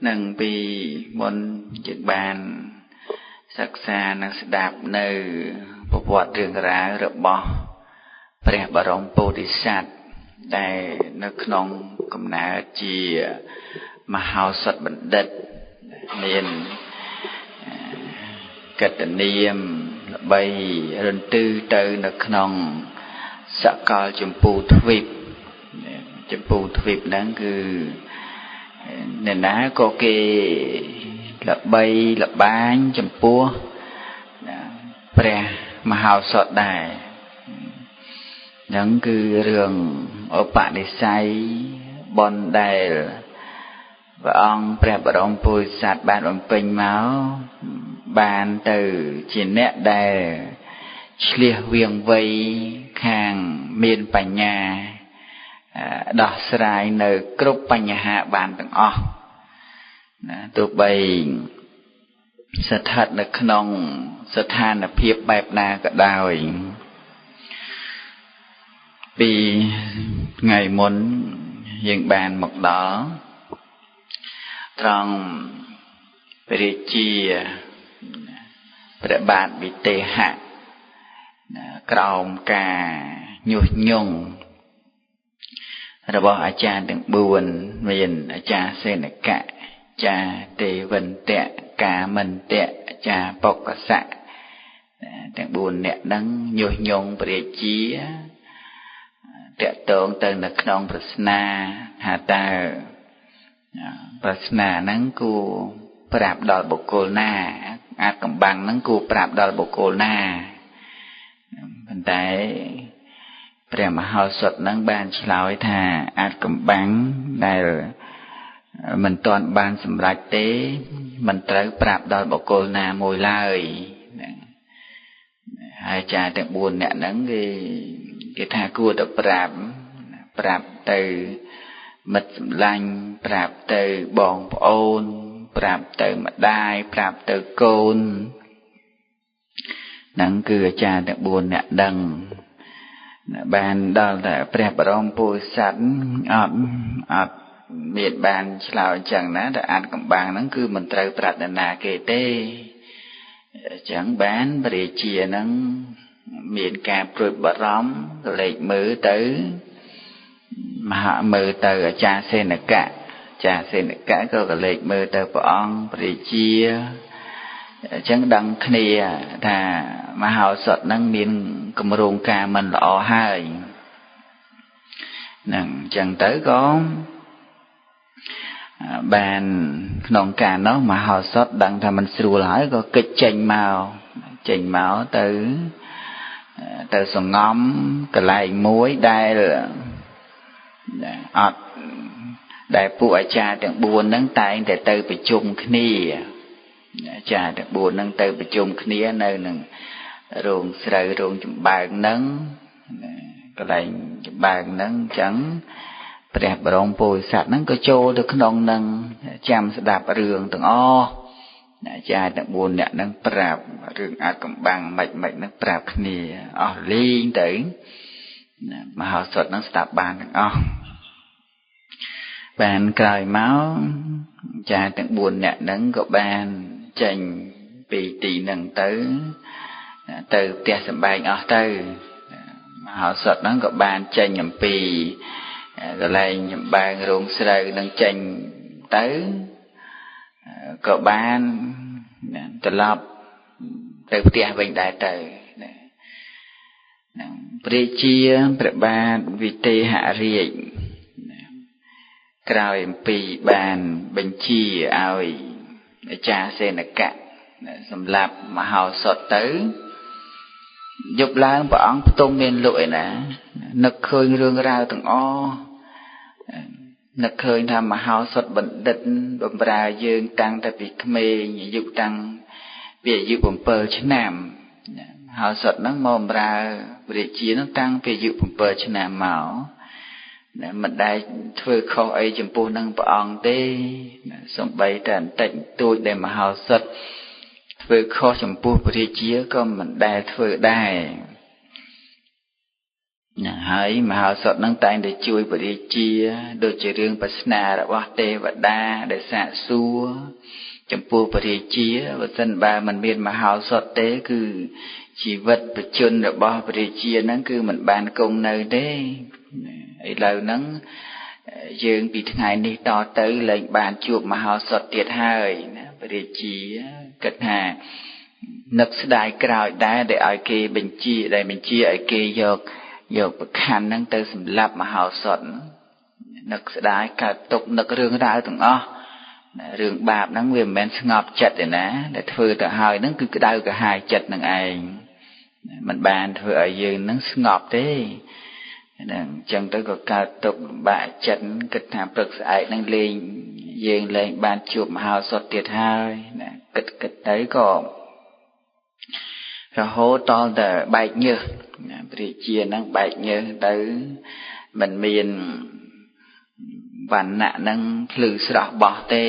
nâng bi môn dựng bàn sắc xa năng sẽ đạp nơi bộ vọt rừng rá rợp bóព្រះបរមពោធិសត្វដែលនៅក្នុងកំណើតជាមហោសថបណ្ឌិតមានកតនាមល្បីរន្ទឺទៅនៅក្នុងសកលចម្ពោះទ្វីបចម្ពោះទ្វីបហ្នឹងគឺអ្នកណាក៏គេល្បីល្បាញចំពោះព្រះមហោសថដែរហ្នឹងគឺរឿងឧបនិស្ស័យបុណ្យដែលព្រះអង្គព្រះបរមពុទ្ធសាសនាបានបំពេញមកបានទៅជាអ្នកដែលឆ្លៀសវាងវៃខាងមានបញ្ញាដោះស្រាយនៅគ្រប់បញ្ហាបានទាំងអស់ណាទោះបីស្ថិតនៅក្នុងស្ថានភាពបែបណាក៏ដោយពីថ្ងៃមុនយើងបានមកដល់ត្រង់ព្រះរាជាព្រះបាទវិទេហៈក្រោមការញុះញង់របស់អាចារ្យទាំង4មានអាចារ្យសេនកៈអាចារ្យទេវន្តៈកាមន្តៈអាចារ្យបុក្កសៈទាំង4នាក់ហ្នឹងញុះញង់ព្រះរាជាតកតងទៅនៅក្នុងប្រស្នាថាតើប្រស្នាហ្នឹងគួរប្រាប់ដល់បុគ្គលណាអាចកំបាំងហ្នឹងគួរប្រាប់ដល់បុគ្គលណាប៉ុន្តែព្រះមហោសថហ្នឹងបានឆ្លើយថាអាចកំបាំងដែលមិនទាន់បានសម្រេចទេមិនត្រូវប្រាប់ដល់បុគ្គលណាមួយឡើយហើយអាចារ្យទាំង4នាក់ហ្នឹងគេថាគួរតែប្រាប់ទៅមិត្តសម្លាញ់ប្រាប់ទៅបងប្អូនប្រាប់ទៅម្ដាយប្រាប់ទៅកូនហ្នឹងគឺអាចារ្យទាំង4នាក់ដឹងបានដល់តែព្រះបរមពុទ្ធសាសនាអត់មានបានឆ្លើយអញ្ចឹងណាតែអាចកំបាំងហ្នឹងគឺមិនត្រូវប្រាថ្នាគេទេអញ្ចឹងបានព្រះរាជាហ្នឹងមានការព្រួយបារម្ភក៏លេចមើលទៅមើលទៅអាចារ្យសេនកៈក៏កលេចមើលទៅព្រះអង្គព្រះរាជាអញ្ចឹងដឹងគ្នាថាមហោសថហ្នឹងមានគម្រោងការមិនល្អហើយហ្នឹងអញ្ចឹងទៅក៏បានក្នុងការនោះមហោសថដឹងថាមិនស្រួលហើយក៏គេចចេញមកទៅសង្ងំកន្លែងមួយដែលអត់ដែលពួកអាចារ្យទាំង4ហ្នឹងតែងតែទៅប្រជុំគ្នាអាចារ្យទាំង4ហ្នឹងទៅប្រជុំគ្នានៅនឹងរោងស្រូវរោងចំបើងហ្នឹងកន្លែងចំបើងហ្នឹងអញ្ចឹងព្រះបរមពុទ្ធសាសនាហ្នឹងក៏ចូលទៅក្នុងហ្នឹងចាំស្ដាប់រឿងទាំងអស់អាចារ្យទាំង4នាក់ហ្នឹងប្រាប់រឿងអាចកំបាំងមិនហ្នឹងប្រាប់គ្នាអស់លីងទៅមហោសថហ្នឹងស្ដាប់បានទាំងអស់បានក្រោយមកអាចារ្យទាំង4នាក់ហ្នឹងក៏បានចេញពីទីហ្នឹងទៅផ្ទះសម្បែងអស់ទៅមហោសថហ្នឹងក៏បានចេញអំពីកន្លែងចំបើងរោងស្រូវនឹងចេញទៅក៏បានត្រឡប់ទៅផ្ទះវិញដែរទៅព្រះរាជាព្រះបាទវិទេហរាជក្រោយអំពីបានបញ្ជាឲ្យអាចារ្យសេនកៈសម្រាប់មហោសថទៅយប់ឡើងព្រះអង្គផ្ទុំមានលក់ឯណានឹកឃើញរឿងរ៉ាវទាំងអស់នឹកឃើញថាមហោសថបណ្ឌិតបម្រើយើងតាំងតែពីក្មេងអាយុតាំងពីអាយុ7ឆ្នាំមហោសថហ្នឹងមកបម្រើព្រះរាជាហ្នឹងតាំងពីអាយុ7ឆ្នាំមកមិនដែលធ្វើខុសអីចំពោះនឹងព្រះអង្គទេសំបីតែបន្តិចតួចដែលមហោសថធ្វើខុសចំពោះព្រះរាជាក៏មិនដែលធ្វើដែរ ហើយមហោសថនឹងតែងតែជួយបរិជាដូចជារឿងបាសនារបស់ទេវតាដែលសាកសួរចំពោះបរិជាបើសិនបើមិនមានមហោសថទេគឺជីវិតបជនរបស់បរិជាហ្នឹងគឺមិនបានគង់នៅទេឥឡូវហ្នឹងយើងពីថ្ងៃនេះតទៅលែងបានជួបមហោសថទៀតហើយណាបរិជាគិតថានឹកស្ដាយក្រោយដែរដែលឲ្យគេបញ្ជាឲ្យគេយកប្រខណ្ឌហ្នឹងទៅសម្លាប់មហោសថនឹកស្ដាយកើតទុកនឹករឿងរ៉ាវទាំងអស់រឿងបាបហ្នឹងវាមិនមែនស្ងប់ចិត្តទេណាដែលធ្វើទៅហើយហ្នឹងគឺក្តៅក្រហាយចិត្តនឹងឯងมันបានធ្វើឲ្យយើងហ្នឹងស្ងប់ទេហ្នឹងអញ្ចឹងទៅក៏កើតទុកលំបាកចិត្តគិតថាព្រឹកស្អែកហ្នឹងយើងលែងបានជួបមហោសថទៀតហើយណាគិតទៅក៏រហូតដល់តែបែកញើសព្រះជាហ្នឹងបែកញើសទៅមិនមានវណ្ណៈហ្នឹងភ្លឺស្រស់បោះទេ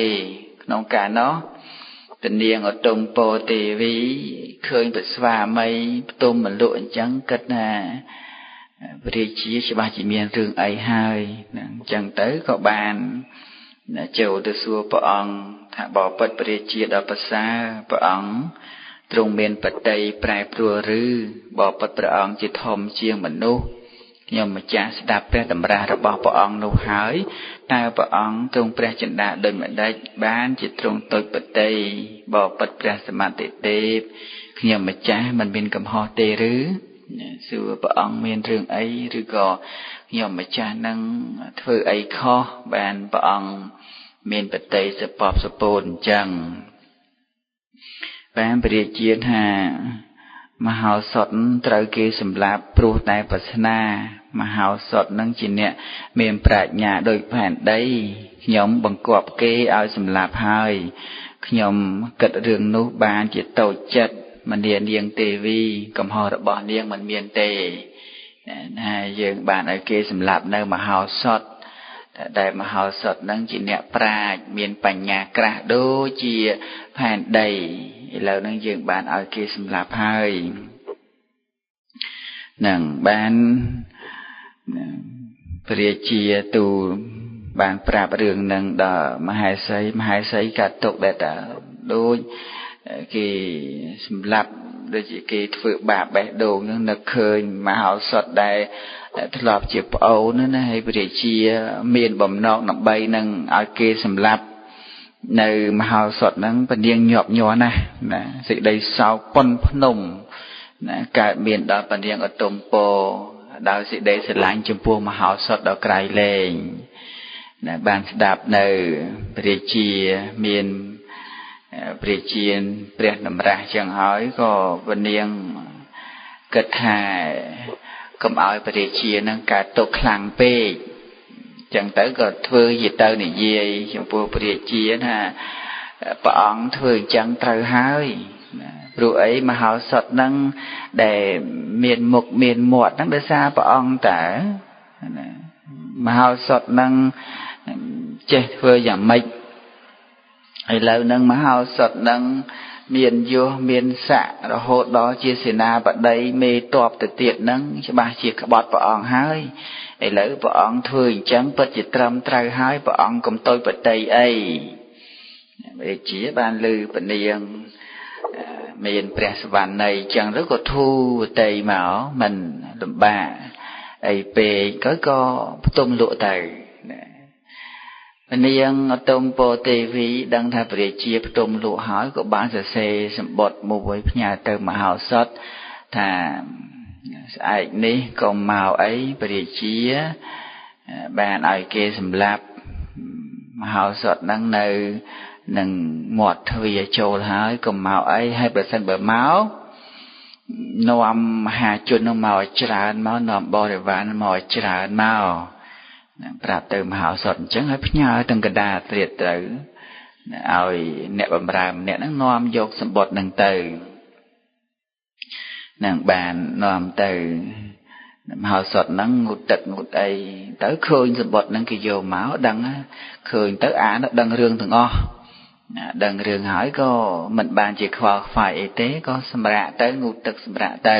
ក្នុងកាលនោះទនាងឧត្តមពោទេវីឃើញព្រះស្វាមីផ្ទុំមលុអញ្ចឹងគិតថាព្រះជាច្បាស់ជាមានរឿងអីហើយអញ្ចឹងទៅក៏បានចូលទៅសួរព្រះអង្គថាបបិទ្ធព្រះជាដល់ប្រសើរព្រះអង្គទ្រង់មានបតីប្រែប្រួលឬបបិទ្ធព្រះអង្គជាធំជាងមនុស្សខ្ញុំម្ចាស់ស្ដាប់ព្រះតម្រាស់របស់ព្រះអង្គនោះហើយតើព្រះអង្គទ្រង់ព្រះចិន្តាដូចម្ដេចបានជាទ្រង់ទុច្ចបតីបបិទ្ធព្រះសមត្ថទេពខ្ញុំម្ចាស់មិនមានកំហុសទេឬសួរព្រះអង្គមានរឿងអីឬក៏ខ្ញុំម្ចាស់នឹងធ្វើអីខុសបានព្រះអង្គមានបតីសពសពោនអញ្ចឹងបានព្រះជាថាមហោសថត្រូវគេសម្លាប់ព្រោះតែប្រាថ្នាមហោសថនឹងជាអ្នកមានប្រាជ្ញាដោយផែនដីខ្ញុំបង្គាប់គេឲ្យសម្លាប់ហើយខ្ញុំគិតរឿងនោះបានជាតូចចិត្តមនានាងទេវីកំហុសរបស់នាងមិនមានទេណាយើងបានឲ្យគេសម្លាប់នៅមហោសថដែលមហោសថនឹងជាអ្នកប្រាជ្ញមានបញ្ញាក្រាស់ដូចជាផែនដីឥឡូវហ្នឹងយើងបានឲ្យគេសម្លាប់ហើយនឹងបានព្រះជាទូលបានប្រាប់រឿងនឹងដល់មហេសីកាត់ទុកដែលតាដូចគេសម្លាប់ដូចជាគេធ្វើបាបបេះដូងហ្នឹងនឹកឃើញមហោសថដែលធ្លាប់ជាប្អូនណាហើយព្រះជាមានបំណងដើម្បីនឹងឲ្យគេសម្លាប់នៅមហោសថហ្នឹងពនាងញាប់ញ័រណាស់ណាសេចក្តីសោកប៉ុនភ្នំណាកើតមានដល់ពនាងឧត្តមពោដោយសេចក្តីស្រឡាញ់ចំពោះមហោសថដល់ក្រៃលែងណាបានស្ដាប់នៅព្រះជាមានព្រះជាព្រះតម្រាស់ចឹងហើយក៏ពនាងគិតថាកុំឲ្យព្រះជានឹងកើតទុកខ្លាំងពេកចឹងទៅក៏ធ្វើជាទៅនិយាយចំពោះព្រះជាថាព្រះអង្គធ្វើអញ្ចឹងត្រូវហើយព្រោះអីមហោសថនឹងដែលមានមុខមានមាត់ហ្នឹងដោយសារព្រះអង្គតើមហោសថនឹងចេះធ្វើយ៉ាងម៉េចឥឡូវហ្នឹងមហោសថនឹងមានយសមានស័ក្តិរហូតដល់ជាសេនាបតីមេទ័ពទៅទៀតហ្នឹងច្បាស់ជាក្បត់ព្រះអង្គហើយឥឡូវព្រះអង្គធ្វើអញ្ចឹងពិតជាត្រឹមត្រូវហើយព្រះអង្គកុំតូចបតីអីព្រះជាបានឮពនាងមានព្រះសវណ្ណីអញ្ចឹងទៅក៏ធូរបតីមកមិនលំបាកអីពេកក៏ផ្ទុំលក់ទៅនាងឧត្តមពោទេវីដឹងថាព្រះជាផ្ទុំលក់ហើយក៏បានសរសេរសម្បត្តិមួយផ្ញើទៅមហោសថថាស្អែកនេះក៏មកអីព្រះជាបានឲ្យគេសម្លាប់មហោសថហ្នឹងនៅនឹងមាត់ទ្វារចូលហើយក៏មកអីហើយប្រសិនបើមកនាំមហាជននឹងមកច្រើនមកនាំបរិវារមកច្រើនមកប្រាប់ទៅមហោសថអញ្ចឹងហើយផ្ញើទាំងកណ្ដាលត្រៀតត្រូវឲ្យអ្នកបម្រើម្នាក់ហ្នឹងនាំយកសម្បត្តិហ្នឹងទៅនឹងបាននាំទៅមហោសថហ្នឹងងូតទឹកងូតអីទៅឃើញសម្បត្តិហ្នឹងគេយកមកដឹងឃើញទៅអានដឹងរឿងទាំងអស់ដឹងរឿងហើយក៏មិនបានជាខ្វល់ខ្វាយអីទេក៏សម្រាកទៅងូតទឹកសម្រាកទៅ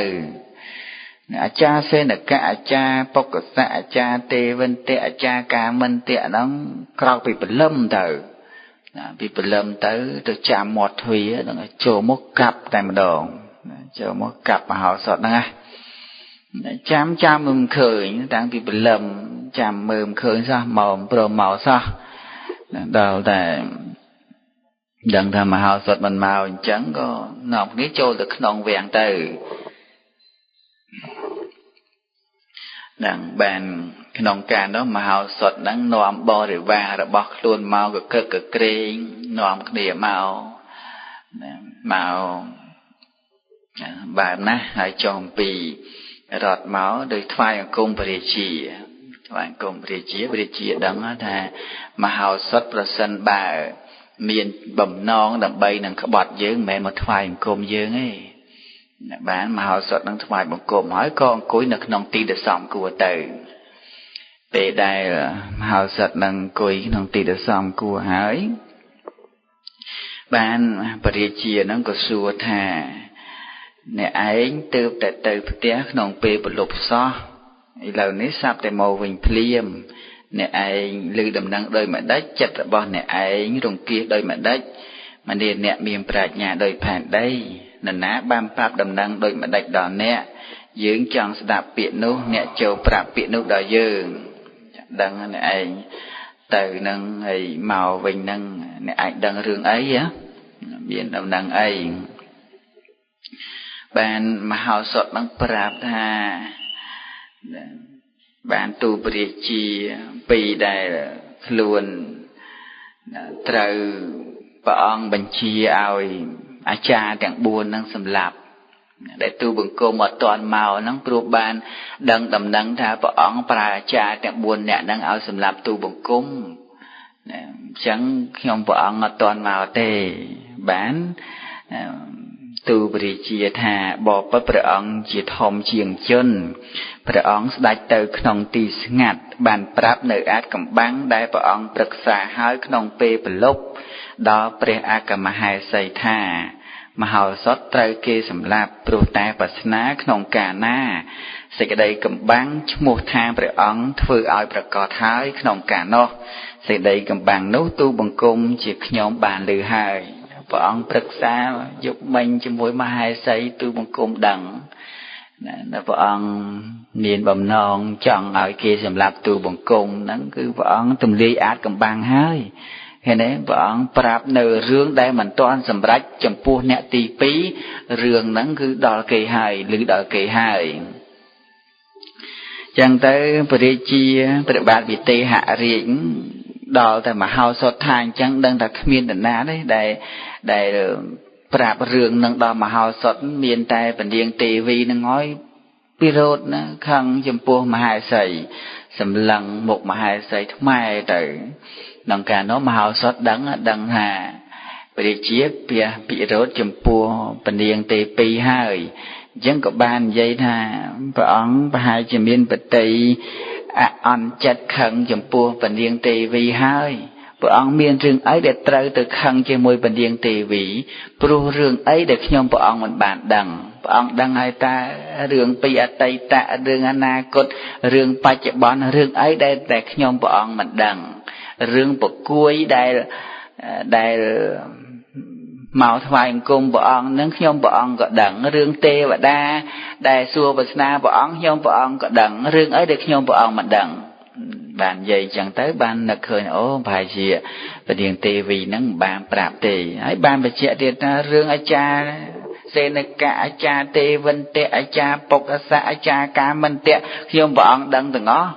អាចារ្យសេនកៈអាចារ្យបុក្កសៈអាចារ្យទេវិន្ទៈអាចារ្យកាមិន្ទៈហ្នឹងក្រោកពីព្រលឹមទៅពីព្រលឹមទៅចាំមាត់ទ្វារហ្នឹងចូលមកកាប់តែម្ដងចូលមកកាប់មហោសថហ្នឹងចាំមើលឃើញតាំងពីព្រលឹមចាំមើលឃើញសោះមកព្រមមកសោះដល់តែដឹងថាមហោសថមិនមកអញ្ចឹងក៏នាំគ្នាចូលទៅក្នុងវាំងទៅនឹងបានក្នុងការនោះមហោសថហ្នឹងនាំបរិវាររបស់ខ្លួនមកកក្រឹកកក្រែងនាំគ្នាមកបានណាហើយចុងពីរត់មកដោយថ្វាយអង្គមព្រះរាជាថ្វាយអង្គមព្រះរាជាដឹងថាមហោសថប្រសិនបើមានបំណងដើម្បីនឹងក្បត់យើងមិនមែនមកថ្វាយអង្គមយើងទេបានមហោសថនឹងថ្វាយបង្គំហើយក៏អង្គុយនៅក្នុងទីដែលសមគួរទៅពេលដែលមហោសថនឹងអង្គុយក្នុងទីដែលសមគួរហើយបានព្រះរាជានឹងក៏សួរថាអ្នកឯងទើបតែទៅផ្ទះក្នុងពេលប្រលប់សោះឥឡូវនេះសាប់តែមកវិញភ្លាមអ្នកឯងឮដំណឹងដោយម្ដេចចិត្តរបស់អ្នកឯងរង្គៀសដោយម្ដេចមនាអ្នកមានប្រាជ្ញាដោយផែនដីនរណាបានប្រាប់ដំណឹងដោយម្ដេចដល់អ្នកយើងចង់ស្ដាប់ពាក្យនោះអ្នកចូលប្រាប់ពាក្យនោះដល់យើងដឹងអ្នកឯងទៅនឹងហើយមកវិញនឹងអ្នកឯងដឹងរឿងអីមានដំណឹងអីបានមហោសថនឹងប្រាប់ថាបានទូលព្រះរាជាពីដែលខ្លួនត្រូវព្រះអង្គបញ្ជាឲ្យអាចារ្យទាំង4នឹងសម្លាប់ដែលទូលបង្គំអត់ទាន់មកហ្នឹងព្រោះបានដឹងដំណឹងថាព្រះអង្គប្រើអាចារ្យទាំង4នាក់ហ្នឹងឲ្យសម្លាប់ទូលបង្គំអញ្ចឹងខ្ញុំព្រះអង្គអត់ទាន់មកទេបានទូលព្រះរាជាថាបបិទ្ធព្រះអង្គជាធំជាងជនព្រះអង្គស្ដេចទៅក្នុងទីស្ងាត់បានប្រាប់នៅអាចកំបាំងដែលព្រះអង្គប្រឹក្សាហើយក្នុងពេលប្រលប់ដល់ព្រះអគ្គមហេសីថាមហោសថត្រូវគេសម្លាប់ព្រោះតែបាសនាក្នុងកាលណាសេចក្តីកំបាំងឈ្មោះថាព្រះអង្គធ្វើឲ្យប្រកាសហើយក្នុងកាលនោះសេចក្តីកំបាំងនោះទូលបង្គំជាខ្ញុំបានឮហើយព្រះអង្គប្រឹក្សាយកមិញជាមួយមហេសីទូលបង្គំដឹងណាព្រះអង្គមានបំណងចង់ឲ្យគេសម្លាប់ទូលបង្គំហ្នឹងគឺព្រះអង្គទម្លាយអាចកំបាំងហើយឃើញទេព្រះអង្គប្រាប់នៅរឿងដែលមិនទាន់សម្រេចចំពោះអ្នកទី2រឿងហ្នឹងគឺដល់គេហើយឮដល់គេហើយចឹងទៅព្រះរាជាព្រះបាទវិទេហរាជដល់តែមហោសថថាអញ្ចឹងដឹងថាគ្មាននរណាទេដែលប្រាប់រឿងនឹងដល់មហោសថមានតែពនាងទេវីនឹងហើយពិរោធណាខឹងចំពោះមហេសីសម្លឹងមុខមហេសីថ្មែទៅក្នុងការនោះមហោសថដឹងថាព្រះរាជាពិរោធចំពោះពនាងទេពីហើយអញ្ចឹងក៏បាននិយាយថាព្រះអង្គប្រហែលជាមានបតីអន់ចិត្តខឹងចំពោះពនាងទេវីហើយព្រះអង្គមានរឿងអីដែលត្រូវទៅខឹងជាមួយពនាងទេវីព្រោះរឿងអីដែលខ្ញុំព្រះអង្គមិនបានដឹងព្រះអង្គដឹងហើយតារឿងពីអតីតរឿងអនាគតរឿងបច្ចុប្បន្នរឿងអីដែលខ្ញុំព្រះអង្គមិនដឹងរឿងប្រគួយដែលមកថ្វាយអង្គមព្រះអង្គនឹងខ្ញុំព្រះអង្គក៏ដឹងរឿងទេវតាដែលសួរវាសនាព្រះអង្គខ្ញុំព្រះអង្គក៏ដឹងរឿងអីដែលខ្ញុំព្រះអង្គមិនដឹងបាននិយាយចឹងទៅបាននឹកឃើញអូប្រហែលជាពនាងទេវីហ្នឹងមិនបានប្រាប់ទេហើយបានបញ្ជាក់ទៀតថារឿងអាចារ្យសេនកៈអាចារ្យទេវិន្ទៈអាចារ្យបុក្កសៈអាចារ្យកាមិន្ទៈខ្ញុំព្រះអង្គដឹងទាំងអស់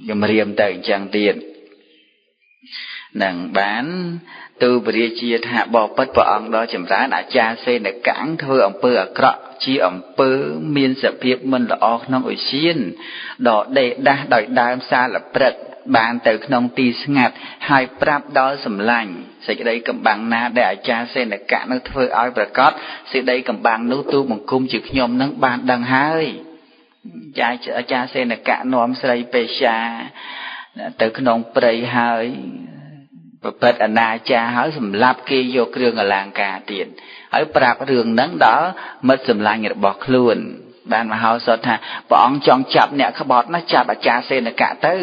ជំរាមទៅអញ្ចឹងទៀតនឹងបានទូលព្រះរាជាថាបបិទ្ធព្រះអង្គដ៏ចម្រើនអាចារ្យសេនកៈធ្វើអំពើអាក្រក់ជាអំពើមានសភាពមិនល្អក្នុងឧស្សាហដ៏ដេដាស់ដោយដើមសាលព្រឹកបានទៅក្នុងទីស្ងាត់ហើយប្រាប់ដល់សម្លាញ់សេចក្តីកំបាំងណាដែលអាចារ្យសេនកៈនឹងធ្វើឲ្យប្រកាសសេចក្តីកំបាំងនោះទូលបង្គំជាខ្ញុំនឹងបានដឹងហើយអាចារ្យសេនកៈនាំស្រីពេជ្យាទៅក្នុងព្រៃហើយប្រព្រឹត្តអនាចារហើយសម្លាប់គេយកគ្រឿងអលង្ការទៀតហើយប្រាប់រឿងហ្នឹងដល់មិត្តសម្លាញ់របស់ខ្លួន បានមហោសថថាព្រះអង្គចង់ចាប់អ្នកក្បត់ណាចាប់អាចារ្យសេនកៈទៅ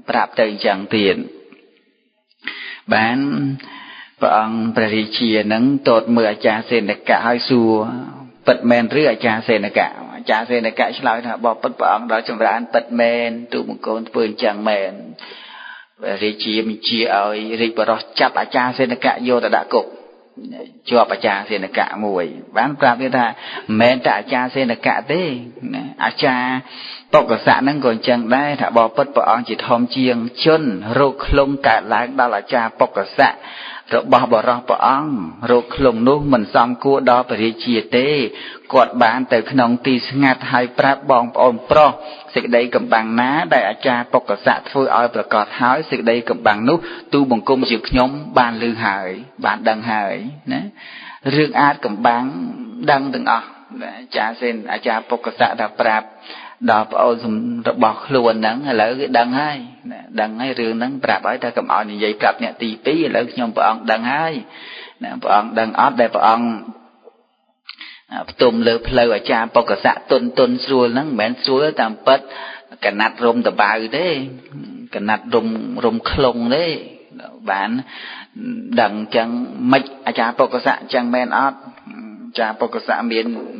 ប្រាប់ទៅអញ្ចឹងទៀតបានព្រះអង្គព្រះរាជានឹងទតមើលអាចារ្យសេនកៈហើយសួរពិតមែនឬអាចារ្យសេនកៈអាចារ្យសេនកៈឆ្លើយថាបបិទ្ធព្រះអង្គដល់ចម្រើនពិតមែនទូបង្គំធ្វើអញ្ចឹងមែនព្រះរាជាបញ្ជាឲ្យរាជបរិសចាប់អាចារ្យសេនកៈយកទៅដាក់គុកជាប់អាចារ្យសេនកៈមួយបានប្រាប់ទៀតថាមិនមែនតែអាចារ្យសេនកៈទេអាចារ្យបុក្កសៈហ្នឹងក៏អញ្ចឹងដែរថាបបិទ្ធព្រះអង្គជាធម្មជាងជនរោគឃ្លុំកើតឡើងដល់អាចារ្យបុក្កសៈរបស់បរិសព្រះអង្គរោគឃ្លុំនោះមិនសមគួរដល់ព្រះរាជាទេគាត់បានទៅក្នុងទីស្ងាត់ហើយប្រាប់បងប្អូនប្រុសសេចក្តីកំបាំងណាដែលអាចារ្យបុក្កសៈធ្វើឲ្យប្រកាសហើយសេចក្តីកំបាំងនោះទូបង្គំជាខ្ញុំបានឮហើយបានដឹងហើយណារឿងអាចកំបាំងដឹងទាំងអស់អាចារ្យសេនអាចារ្យបុក្កសៈថាប្រាប់ដល់ប្អូនរបស់ខ្លួនហ្នឹងឥឡូវគេដឹងហើយដឹងហើយរឿងហ្នឹងប្រាប់ហើយថាកុំឲ្យនិយាយប្រាប់អ្នកទី2ឥឡូវខ្ញុំព្រះអង្គដឹងហើយណាព្រះអង្គដឹងអត់ដែលព្រះអង្គផ្ទុំលើផ្លូវអាចារ្យបុក្កសៈទុនស្រួលហ្នឹងមិនមែនស្រួលតាមពិតកណាត់រុំតបៅទេកណាត់រុំខ្លងទេបានដឹងអញ្ចឹងមិនអាចារ្យបុក្កសៈអញ្ចឹងមែនអត់អាចារ្យបុក្កសៈ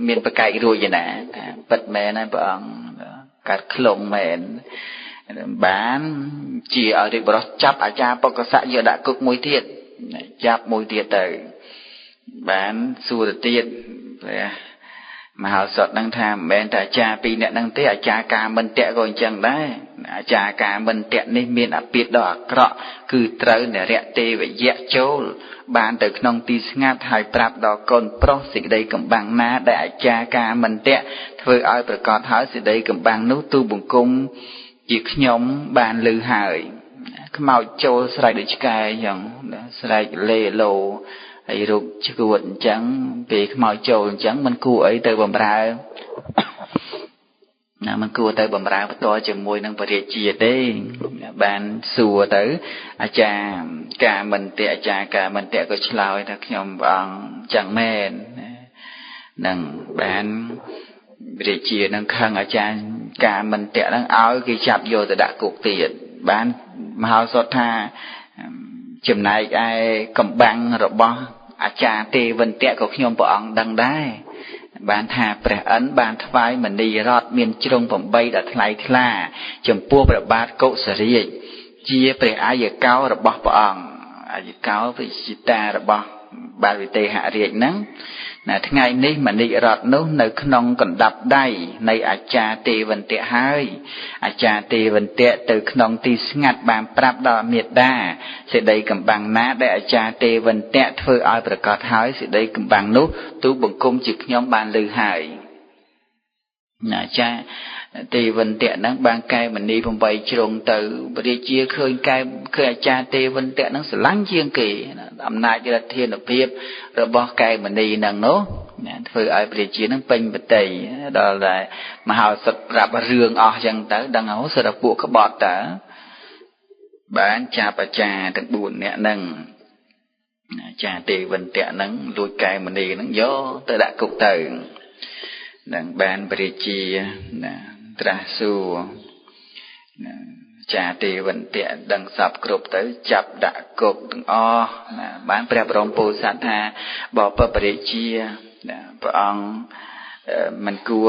មានប្រកែករួចណាពិតមែនហើយព្រះអង្គកាត់ខ្លងមែនបានជាឲ្យរាជបរិសចាប់អាចារ្យបុក្កសៈយកដាក់គុកមួយទៀតចាប់មួយទៀតទៅបានសួរទៅទៀតព្រះមហោសថនឹងថាមិនមែនតែអាចារ្យពីរនាក់នឹងទេអាចារ្យកាមិនតៈក៏អញ្ចឹងដែរអាចារ្យកាមិនតៈនេះមានអាពាធដ៏អាក្រក់គឺត្រូវនរៈទេវយៈចូលបានទៅក្នុងទីស្ងាត់ហើយប្រាប់ដល់កូនប្រុសសេចក្តីកំបាំងណាដែលអាចារ្យកាមិនតៈធ្វើឲ្យប្រកាសហើយសេចក្តីកំបាំងនោះទូបង្គំជាខ្ញុំបានឮហើយខ្មោចចូលស្រែកដូចឆ្កែអញ្ចឹងស្រែកលេឡូហើយរូបឈួតអញ្ចឹងពេលខ្មោចចូលអញ្ចឹងមិនគួរអីទៅបំរើណាមិនគួរទៅបំរើផ្ទាល់ជាមួយនឹងព្រះរាជាទេបានសួរទៅអាចារ្យកាមិនតៈអាចារ្យកាមិនតៈក៏ឆ្លើយថាខ្ញុំព្រះអង្គចឹងមែននឹងបានព្រះរាជានឹងខឹងអាចារ្យកាមិនតៈនឹងឲ្យគេចាប់យកទៅដាក់គុកទៀតបានមហោសថថាចំណែកឯកំបាំងរបស់អាចារ្យទេវន្តៈក៏ខ្ញុំព្រះអង្គដឹងដែរបានថាព្រះអិនបានថ្វាយមនីរតមានជ្រុង8ដ៏ថ្លៃថ្លាចំពោះព្រះបាទកុសរាជជាព្រះអាយកោរបស់ព្រះអង្គអាយកោវិជាតារបស់បាទវិទេហរាជហ្នឹងណាថ្ងៃនេះមនីរតនោះនៅក្នុងកណ្ដាប់ដៃនៃអាចារ្យទេវន្តៈហើយអាចារ្យទេវន្តៈទៅក្នុងទីស្ងាត់បានប្រាប់ដល់មេដាសេចក្តីកំបាំងណាដែលអាចារ្យទេវន្តៈធ្វើឲ្យប្រកាសហើយសេចក្តីកំបាំងនោះទូបង្គំជាខ្ញុំបានឮហើយណាអាចារ្យទេវន្តៈហ្នឹងបានកែមនី8ជ្រុងទៅព្រះរាជាឃើញអាចារ្យទេវន្តៈហ្នឹងស្រឡាញ់ជាងគេអំណាចរដ្ឋាភិបាលរបស់កែមនីហ្នឹងនោះធ្វើឲ្យព្រះរាជាហ្នឹងពេញបតីដល់តែមហោសថប្រាប់រឿងអស់ចឹងទៅដឹងហៅសរពួកក្បត់តើបានចាប់អាចារ្យទាំង4នាក់ហ្នឹងអាចារ្យទេវន្តៈហ្នឹងលួចកែមនីហ្នឹងយកទៅដាក់គុកទៅនឹងបានព្រះរាជាណាត្រាស់សួរចាទេវន្តៈដឹងសពគ្រប់ទៅចាប់ដាក់គុកទាំងអស់ណាបានព្រះបរមពោធិសត្វថាបបិទ្ធព្រះរាជាព្រះអង្គមិនគួ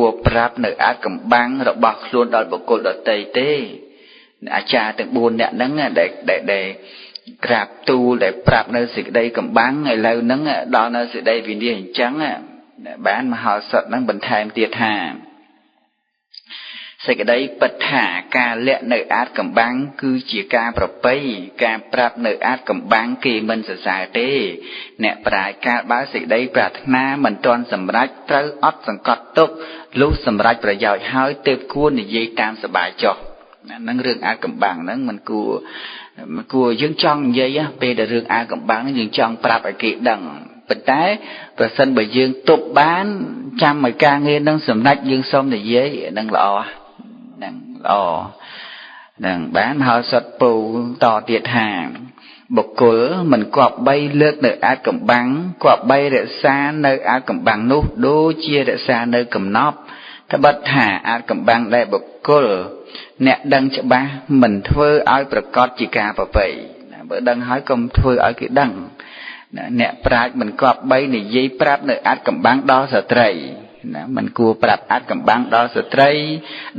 រប្រាប់នៅអាចកំបាំងរបស់ខ្លួនដល់បុគ្គលដទៃទេអាចារ្យទាំង4នាក់ហ្នឹងដែលក្រាបទូលដែលប្រាប់នៅសេចក្តីកំបាំងឥឡូវហ្នឹងដល់នៅសេចក្តីវិនិច្ឆ័យអញ្ចឹងបានមហោសថនឹងបន្ថែមទៀតថាសេចក្តីពិតថាការលាក់នៅអាចកំបាំងគឺជាការប្រពៃការប្រាប់នៅអាចកំបាំងគេមិនសរសើរទេអ្នកប្រាជ្ញកាលបើសេចក្តីប្រាថ្នាមិនទាន់សម្រេចត្រូវអត់សង្កត់ទុកលុះសម្រេចប្រយោជន៍ហើយទើបគួរនិយាយតាមសប្បាយចុះហ្នឹងរឿងអាចកំបាំងហ្នឹងមិនគួរយើងចង់និយាយពេលដែលរឿងអាចកំបាំងយើងចង់ប្រាប់ឲ្យគេដឹងប៉ុន្តែប្រសិនបើយើងទប់បានចាំឲ្យការងារនឹងសម្រេចយើងសូមនិយាយនឹងល្អនឹងល្អនឹងបានមហោសថពូតទៀតថា បុគ្គលមិនគប្បីលើកនៅអាចកំបាំងគប្បីរក្សានៅអាចកំបាំងនោះដូចជារក្សានៅកំណប់ត្បិតថាអាចកំបាំងដែលបុគ្គលអ្នកដឹងច្បាស់មិនធ្វើឲ្យប្រកបជាការប្រពៃបើដឹងហើយកុំធ្វើឲ្យគេដឹងអ្នកប្រាជ្ញមិនគប្បីនិយាយប្រាប់នៅអាចកំបាំងដល់ស្ត្រីណាមិនគួរប្រាប់អាចកំបាំងដល់ស្ត្រី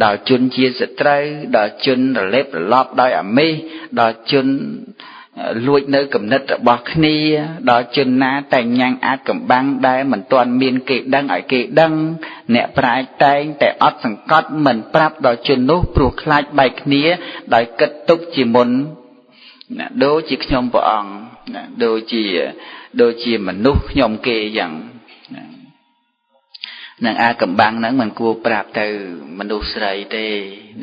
ដល់ជនជាស្ត្រីដល់ជនរលេបរលប់ដោយអាមេសដល់ជនលួចនៅគំនិតរបស់គ្នាដល់ជនណាតែញ៉ាំងអាចកំបាំងដែលមិនទាន់មានគេដឹងឲ្យគេដឹងអ្នកប្រាជ្ញតែងតែអត់សង្កត់មិនប្រាប់ដល់ជននោះព្រោះខ្លាចបែកគ្នាដោយគិតទុកជាមុនណាដូចជាខ្ញុំព្រះអង្គណាដូចជាមនុស្សខ្ញុំគេយ៉ាងនឹងអាចកំបាំងហ្នឹងមិនគួរប្រាប់ទៅមនុស្សស្រីទេ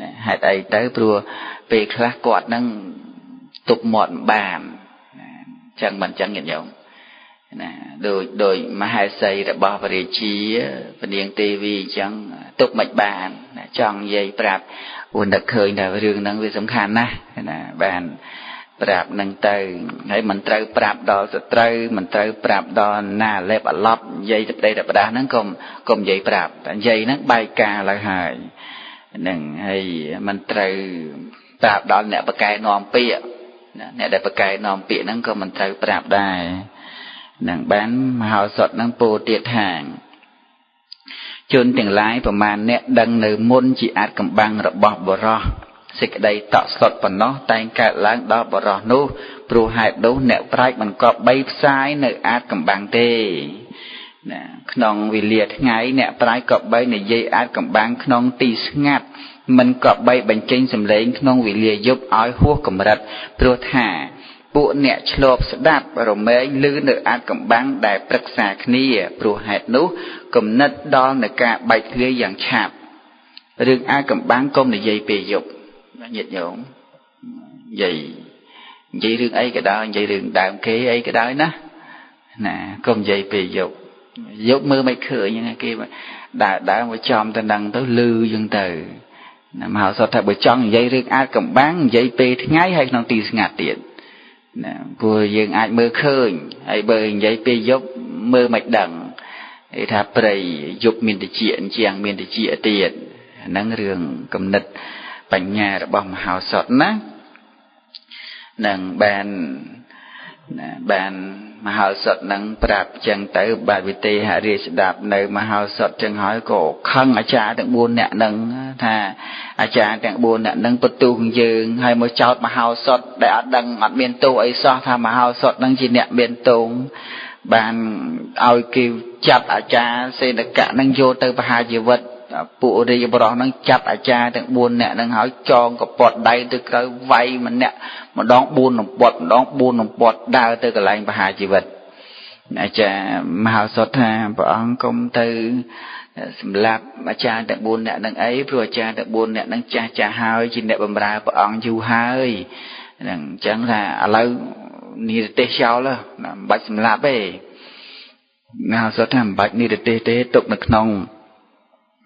ណាហេតុអីទៅព្រោះពេលខ្លះគាត់ហ្នឹងទប់មាត់បានណាចឹងមិនចឹងញាតិញោមណាដោយមហេសីរបស់ព្រះរាជាព្រះនាងទេវីអញ្ចឹងទប់មិនបានណាចង់និយាយប្រាប់អូននឹកឃើញថារឿងហ្នឹងវាសំខាន់ណាស់ណាបានប្រាប់នឹងទៅហើយមិនត្រូវប្រាប់ដល់សត្រូវមិនត្រូវប្រាប់ដល់ណាលេបអាឡប់និយាយទៅប្តីទៅប្រដាស់ហ្នឹងកុំនិយាយប្រាប់តែនិយាយហ្នឹងបែកការឡើយហើយហ្នឹងហើយមិនត្រូវប្រាប់ដល់អ្នកបកែនាំពាក្យអ្នកដែលបកែនាំពាក្យហ្នឹងក៏មិនត្រូវប្រាប់ដែរនឹងបានមហោសថហ្នឹងពោលទៀតថាជនទាំងឡាយប្រមាណអ្នកដឹងនៅមុនជាអាចកំបាំងរបស់បរោះសេចក្តីតក់ស្លុតប៉ុណ្ណោះតែងកើតឡើងដល់បរោះនោះព្រោះហេតុនោះអ្នកប្រាជ្ញមិនគប្បីផ្សាយនៅអាចកំបាំងទេណាក្នុងវេលាថ្ងៃអ្នកប្រាជ្ញគប្បីនិយាយអាចកំបាំងក្នុងទីស្ងាត់មិនគប្បីបញ្ចេញសម្លេងក្នុងវេលាយប់ឲ្យហួសកម្រិតព្រោះថាពួកអ្នកឆ្លប់ស្ដាប់រមែងឮនៅអាចកំបាំងដែលប្រឹក្សាគ្នាព្រោះហេតុនោះគំនិតដល់នឹងការបែកគ្នាយ៉ាងឆាប់រឿងអាចកំបាំងកុំនិយាយពេលយប់ញាតិញោមនិយាយរឿងអីក៏ដោយនិយាយរឿងដើមគេអីក៏ដោយណាកុំនិយាយពេលយប់មើលមិនឃើញហ្នឹងគេដើរមកចំទៅនឹងទៅលឺចឹងទៅណាមហោសថថាបើចង់និយាយរឿងអាចកំបាំងនិយាយពេលថ្ងៃហើយក្នុងទីស្ងាត់ទៀតណាព្រោះយើងអាចមើលឃើញហើយបើនិយាយពេលយប់មើលមិនដឹងគេថាព្រៃយប់មានតិចជាងមានតិចទៀតហ្នឹងរឿងគំនិតបញ្ញារបស់មហោសថណានឹងបានមហោសថនឹងប្រាប់ចឹងទៅបាទវិទេហរាជស្ដាប់នៅមហោសថចឹងហើយក៏ខឹងអាចារ្យទាំង4នាក់នឹងថាអាចារ្យទាំង4នាក់នឹងបន្ទូយើងហើយមកចោទមហោសថដែលអត់ដឹងអត់មានទោសអីសោះថាមហោសថនឹងជាអ្នកមានទោសបានឲ្យគេចាប់អាចារ្យសេនកៈនឹងយកទៅប្រហារជីវិតពួករាជបរោះនឹងចាប់អាចារ្យទាំង4នាក់នឹងហើយចងកពាត់ដៃទៅក្រៅវាយម្នាក់ម្ដង4នំពាត់ដើរទៅកន្លែងប្រហារជីវិតអាចារ្យមហោសថថាព្រះអង្គកុំទៅសម្លាប់អាចារ្យទាំង4នាក់នឹងអីព្រោះអាចារ្យទាំង4នាក់នឹងចាស់ហើយជាអ្នកបម្រើព្រះអង្គយូរហើយហ្នឹងអញ្ចឹងថាឥឡូវនិរទេសចោលមិនបាច់សម្លាប់ទេមហោសថថាមិនបាច់និរទេសទេទុកនៅក្នុង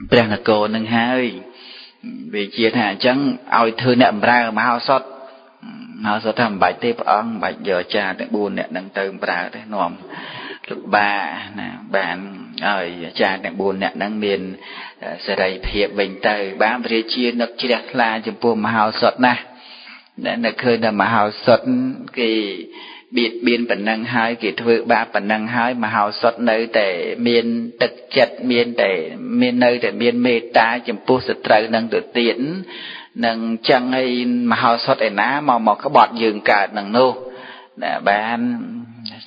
ព្រះនគរនឹងហើយវាជាថាអញ្ចឹងឲ្យធ្វើអ្នកបម្រើមហោសថថាមិនបាច់ទេព្រះអង្គមិនបាច់យកអាចារ្យទាំង4នាក់នឹងទៅបម្រើទេនាំលោកបាណាបានឲ្យអាចារ្យទាំង4នាក់នឹងមានសេរីភាពវិញទៅបានព្រះរាជានឹកជ្រះថ្លាចំពោះមហោសថណាស់នឹកឃើញថាមហោសថគេបៀតបៀនប៉ុណ្ណឹងហើយគេធ្វើបាបប៉ុណ្ណឹងហើយមហោសថនៅតែមានទឹកចិត្តមាននៅតែមានមេត្តាចំពោះសត្រូវនឹងទៅទៀតនឹងចឹងឲ្យមហោសថឯណាមកក្បត់យើងកើតនឹងនោះបាន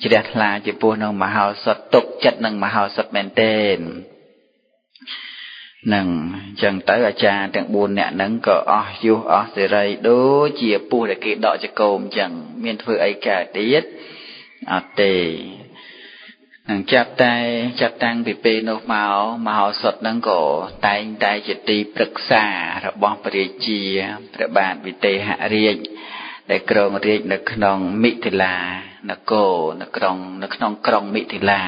ជ្រះថ្លាចំពោះនឹងមហោសថទុកចិត្តនឹងមហោសថមែនទេនឹងចឹងទៅអាចារ្យទាំង4នាក់ហ្នឹងក៏អស់យុះអស់សេរីដូចជាពស់ដែលគេដកចកោមចឹងមានធ្វើអីកើតទៀតអត់ទេនឹងចាប់តាំងពីពេលនោះមកមហោសថហ្នឹងក៏តែងតែជាទីប្រឹក្សារបស់ព្រះរាជាព្រះបាទវិទេហរាជដែលគ្រងរាជនៅក្នុងមិថិលានគរនៅក្នុងក្រុងមិថិលា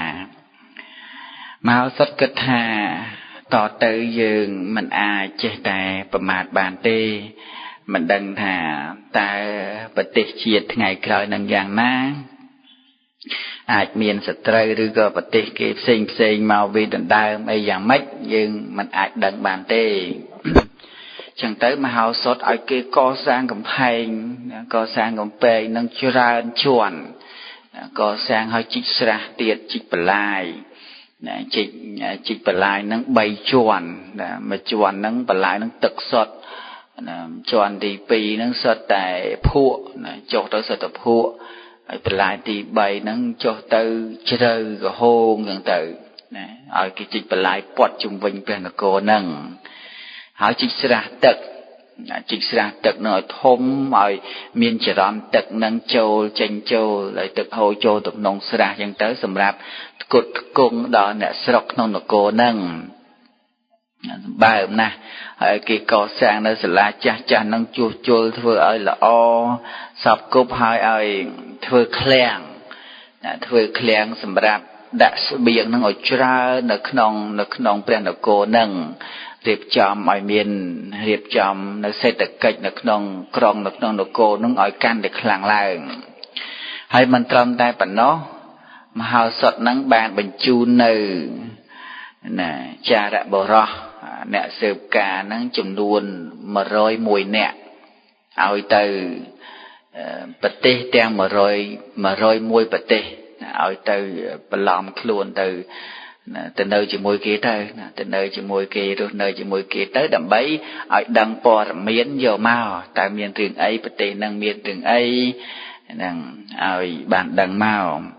មហោសថគិតថាតទៅយើងមិនអាចចេះតែប្រមាថបានទេ មិនដឹងថាតើប្រទេសជាតិថ្ងៃក្រោយនឹងយ៉ាងណាអាចមានសត្រូវឬក៏ប្រទេសគេផ្សេងមកវាដណ្ដើមអីយ៉ាងម៉េចយើងមិនអាចដឹងបានទេចឹងទៅមហោសថឲ្យគេកសាងកំផែងកសាងកំពែងនឹងច្រើនជាន់កសាងឲ្យជីកស្រះទៀតជីកបន្លាយជីកបន្លាយនឹង3ជាន់មួយជាន់នឹងបន្លាយនឹងទឹកសុទ្ធជាន់ទី2នឹងសុទ្ធតែភក់ចុះទៅសុទ្ធតែភក់ហើយបន្លាយទី3ហ្នឹងចុះទៅជ្រៅក្រហមចឹងទៅណាឲ្យគេជីកបន្លាយព័ទ្ធជុំវិញព្រះនគរហ្នឹងហើយជីកស្រះទឹកជីកស្រះទឹកនឹងឲ្យធំឲ្យមានចរន្តទឹកនឹងចូលចេញចូលហើយទឹកហូរចូលទៅក្នុងស្រះចឹងទៅសម្រាប់ផ្គត់ផ្គង់ដល់អ្នកស្រុកក្នុងនគរហ្នឹងសម្បើមណាស់ហើយគេកសាងនៅសាលាចាស់ចាស់នឹងជួសជុលធ្វើឲ្យល្អសពគប់ហើយឲ្យធ្វើឃ្លាំងសម្រាប់ដាក់ស្បៀងនឹងឲ្យច្រើននៅក្នុងព្រះនគរនឹងរៀបចំឲ្យមានរៀបចំនៅសេដ្ឋកិច្ចនៅក្នុងក្រុងនៅក្នុងនគរនឹងឲ្យកាន់តែខ្លាំងឡើងហើយមិនត្រឹមតែប៉ុណ្ណោះមហោសថនឹងបានបញ្ជូននៅណាចារបុរសអ្នកស៊ើបការហ្នឹងចំនួន101នាក់ឲ្យទៅប្រទេសទាំង101ប្រទេសឲ្យទៅបន្លំខ្លួនទៅនៅជាមួយគេទៅនៅជាមួយគេរស់នៅជាមួយគេទៅដើម្បីឲ្យដឹងព័ត៌មានយកមកតើមានរឿងអីប្រទេសហ្នឹងមានរឿងអីហ្នឹងឲ្យបានដឹងមក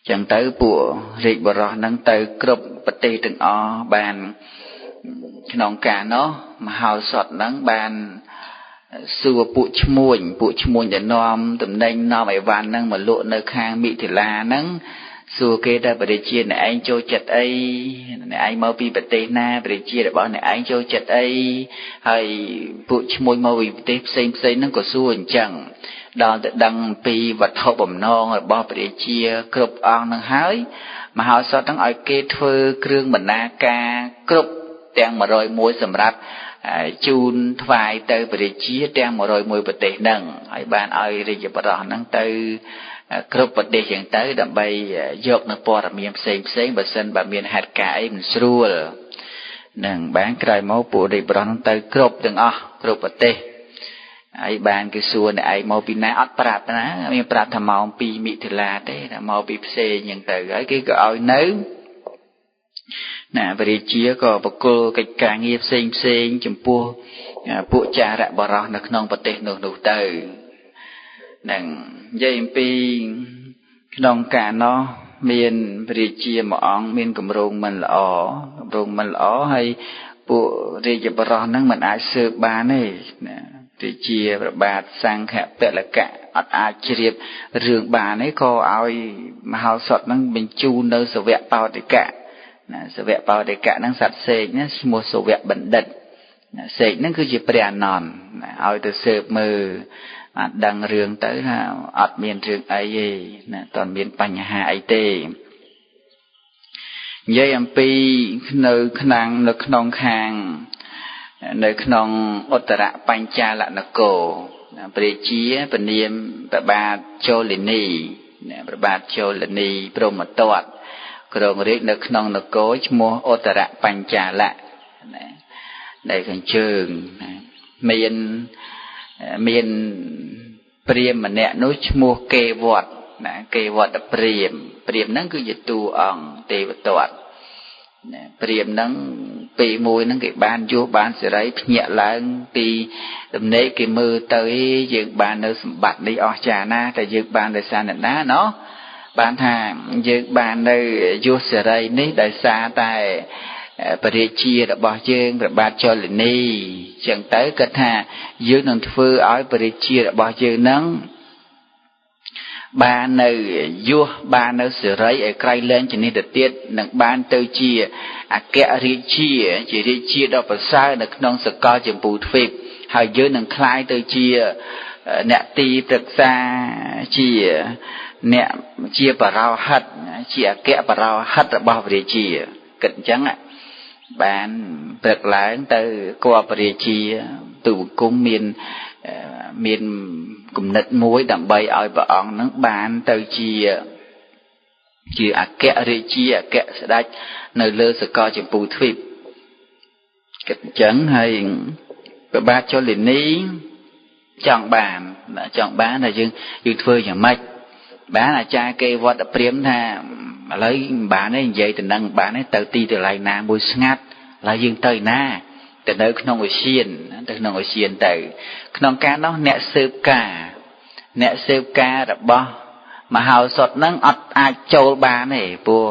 ចឹងទៅពួករាជបរោះហ្នឹងទៅគ្រប់ប្រទេសទាំងអស់បានក្នុងការនោះមហោសថហ្នឹងបានសួរពួកឈ្មួញដែលនាំតំណែងនាំអីវ៉ាន់ហ្នឹងមកលក់នៅខាងមិថិលាហ្នឹងសួរគេថាប្រជាជាតិអ្នកឯងចូលចិត្តអីអ្នកឯងមកពីប្រទេសណាប្រជាជាតិរបស់អ្នកឯងចូលចិត្តអីហើយពួកឈ្មួញមកពីប្រទេសផ្សេងហ្នឹងក៏សួរអញ្ចឹងដល់ទៅដឹងពីវត្ថុបំណងរបស់ប្រជាគ្រប់អង្គនឹងហើយមហោសថនឹងឲ្យគេធ្វើគ្រឿងបណ្ណាការគ្រប់ទាំង101សម្រាប់ជូនថ្វាយទៅប្រជាទាំង101ប្រទេសហ្នឹងហើយបានឲ្យរាជបរោះហ្នឹងទៅគ្រប់ប្រទេសយ៉ាងទៅដើម្បីយកនៅព័ត៌មានផ្សេងបើសិនបើមានហេតុការណ៍អីមិនស្រួលនឹងបានក្រោយមកពួករាជបរោះហ្នឹងទៅគ្រប់ទាំងអស់គ្រប់ប្រទេសហើយបានគេសួរអ្នកឯងមកពីណាអត់ប្រាប់ណាមានប្រាប់ថាមកពីមិថិលាទេថាមកពីផ្សេងយ៉ាងទៅហើយគេក៏ឲ្យនៅណាប្រជាក៏បកគលកិច្ចការងារផ្សេងចំពោះពួកចារបរោះនៅក្នុងប្រទេសនោះទៅនឹងនិយាយអំពីក្នុងការនោះមានប្រជាមួយអង្គមានគម្រោងមិនល្អហើយពួករាជបរោះហ្នឹងមិនអាចស៊ើបបានទេណាជាប្របាទសង្ឃពលកៈអត់អាចជ្រាបរឿងបានទេក៏ឲ្យមហោសថហ្នឹងបញ្ជូននៅសវៈបោតិកៈណាសវៈបោតិកៈហ្នឹងសត្វសេកណាឈ្មោះសវៈបណ្ឌិតណាសេកហ្នឹងគឺជាព្រះអនន្តណាឲ្យទៅស៊ើបមើលអាចដឹងរឿងទៅថាអត់មានរឿងអីទេណាតើមានបញ្ហាអីទេនិយាយអំពីនៅក្នុងខាងនៅក្នុងឧត្តរបញ្ចាលនគរប្រជាពនាមប្របាទជលនីប្របាទជលនីព្រហ្មទត្តគ្រងរាជនៅក្នុងនគរឈ្មោះឧត្តរបញ្ចាលៈនៅខាងជើងមានព្រាហ្មណ៍ម្នាក់នោះឈ្មោះកេវត្តណាកេវត្តព្រាហ្មណ៍ហ្នឹងគឺជាតួអង្គទេវទត្តព្រាហ្មណ៍ហ្នឹងពេលមួយហ្នឹងគេបានយោបានសេរីភ្ញាក់ឡើងពីដំណេកគេមើលទៅយើងបាននៅសម្បត្តិនេះអស្ចារ្យណាស់តែយើងបានដោយសារអ្នកណាណោះបានថាយើងបាននៅយុសសេរីនេះដោយសារតែបរិជារបស់យើងព្រះបាទចលនីចឹងទៅគាត់ថាយើងនឹងធ្វើឲ្យបរិជារបស់យើងហ្នឹងបាននៅយុសបាននៅសេរីឲ្យក្រៃលែងជានិច្ចទៅទៀតនឹងបានទៅជាអគ្គរាជាជារាជាដ៏ប្រសើរនៅក្នុងសកលចម្ពោះទ្វីបហើយយើងនឹងក្លាយទៅជាអ្នកទីប្រឹក្សាជាអ្នកជាបរោហិតជាអគ្គបរោហិតរបស់រាជាគិតអញ្ចឹងបានព្រឹកឡើងទៅគួររាជា ទូបង្គំមានគំនិតមួយដើម្បីឲ្យព្រះអង្គនឹងបានទៅជាអគ្គរាជាអគ្គស្ដេចនៅលើសកលចម្ពោះទ្វីបគិតអញ្ចឹងហើយព្រះបាទជលនីចង់បានតែយើងធ្វើយ៉ាងម៉េចបានអាចារ្យគេវត្តព្រាហ្មណ៍ថាឥឡូវមិនបានទេនិយាយទៅនឹងបានទេទៅទីកន្លែងណាមួយស្ងាត់ឥឡូវយើងទៅណាទៅនៅក្នុងឧស្សាហទៅក្នុងការនោះអ្នកស៊ើបការរបស់មហោសថនឹងអត់អាចចូលបានទេព្រោះ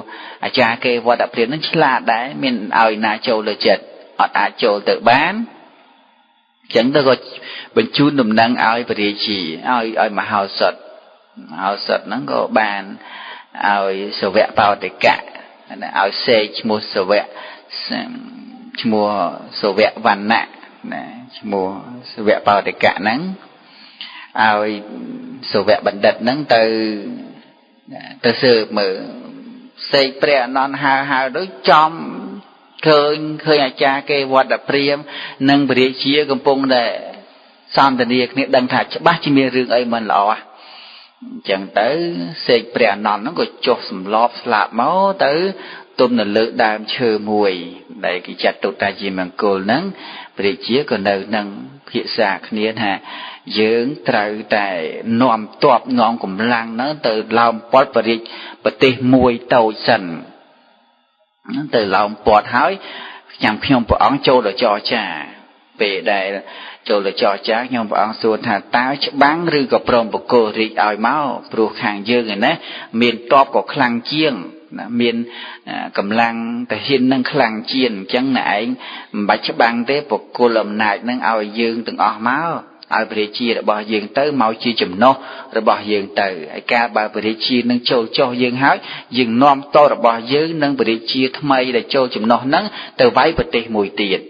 អាចារ្យគេវត្តព្រាហ្មណ៍នឹងឆ្លាតដែរមានឲ្យណាចូលលើចិត្តអត់អាចចូលទៅបានអញ្ចឹងទៅក៏បញ្ជូនដំណឹងឲ្យព្រះរាជាឲ្យមហោសថហ្នឹងក៏បានឲ្យសវៈបោតិកៈឲ្យសេកឈ្មោះសវៈវណ្ណៈណាឈ្មោះសវៈបោតិកៈហ្នឹងឲ្យសវៈបណ្ឌិតហ្នឹងទៅស៊ើបមើលសេកព្រះអនន្តហៅដូចចំឃើញអាចារ្យគេវត្តព្រាហ្មណ៍និងព្រះរាជាកំពុងតែសន្ទនាគ្នាដឹងថាច្បាស់ជាមានរឿងអីមិនល្អអញ្ចឹងទៅសេកព្រះអនន្តហ្នឹងក៏ចុះសម្លប់ស្លាប់មកទៅទុំនៅលើដើមឈើមួយដែលគេចាត់ទុកថាជាមង្គលហ្នឹងព្រះរាជាក៏នៅនឹងភាសាគ្នាថាយើងត្រូវតែនាំទ័ពនាំកម្លាំងហ្នឹងទៅឡោមព័ទ្ធប្រទេសមួយតូចសិនទៅឡោមព័ទ្ធហើយខ្ញុំព្រះអង្គចូលទៅចរចាពេលដែលចូលទៅចរចាខ្ញុំព្រះអង្គសួរថាតើច្បាំងឬក៏ព្រមបកគោរាជឲ្យមកព្រោះខាងយើងឯណាមានទ័ពក៏ខ្លាំងជាងមានកម្លាំងទាហាននឹងខ្លាំងជាងអញ្ចឹងណែឯងមិនបាច់ច្បាំងទេបកគលអំណាចនឹងឲ្យយើងទាំងអស់មកឲ្យព្រះរាជារបស់យើងទៅមកជាចំណុះរបស់យើងទៅហើយការបើព្រះរាជានឹងចូលចុះយើងហើយយើងនាំតររបស់យើងនិងព្រះរាជាថ្មីដែលចូលចំណុះហ្នឹងទៅវាយប្រទេសមួយទៀត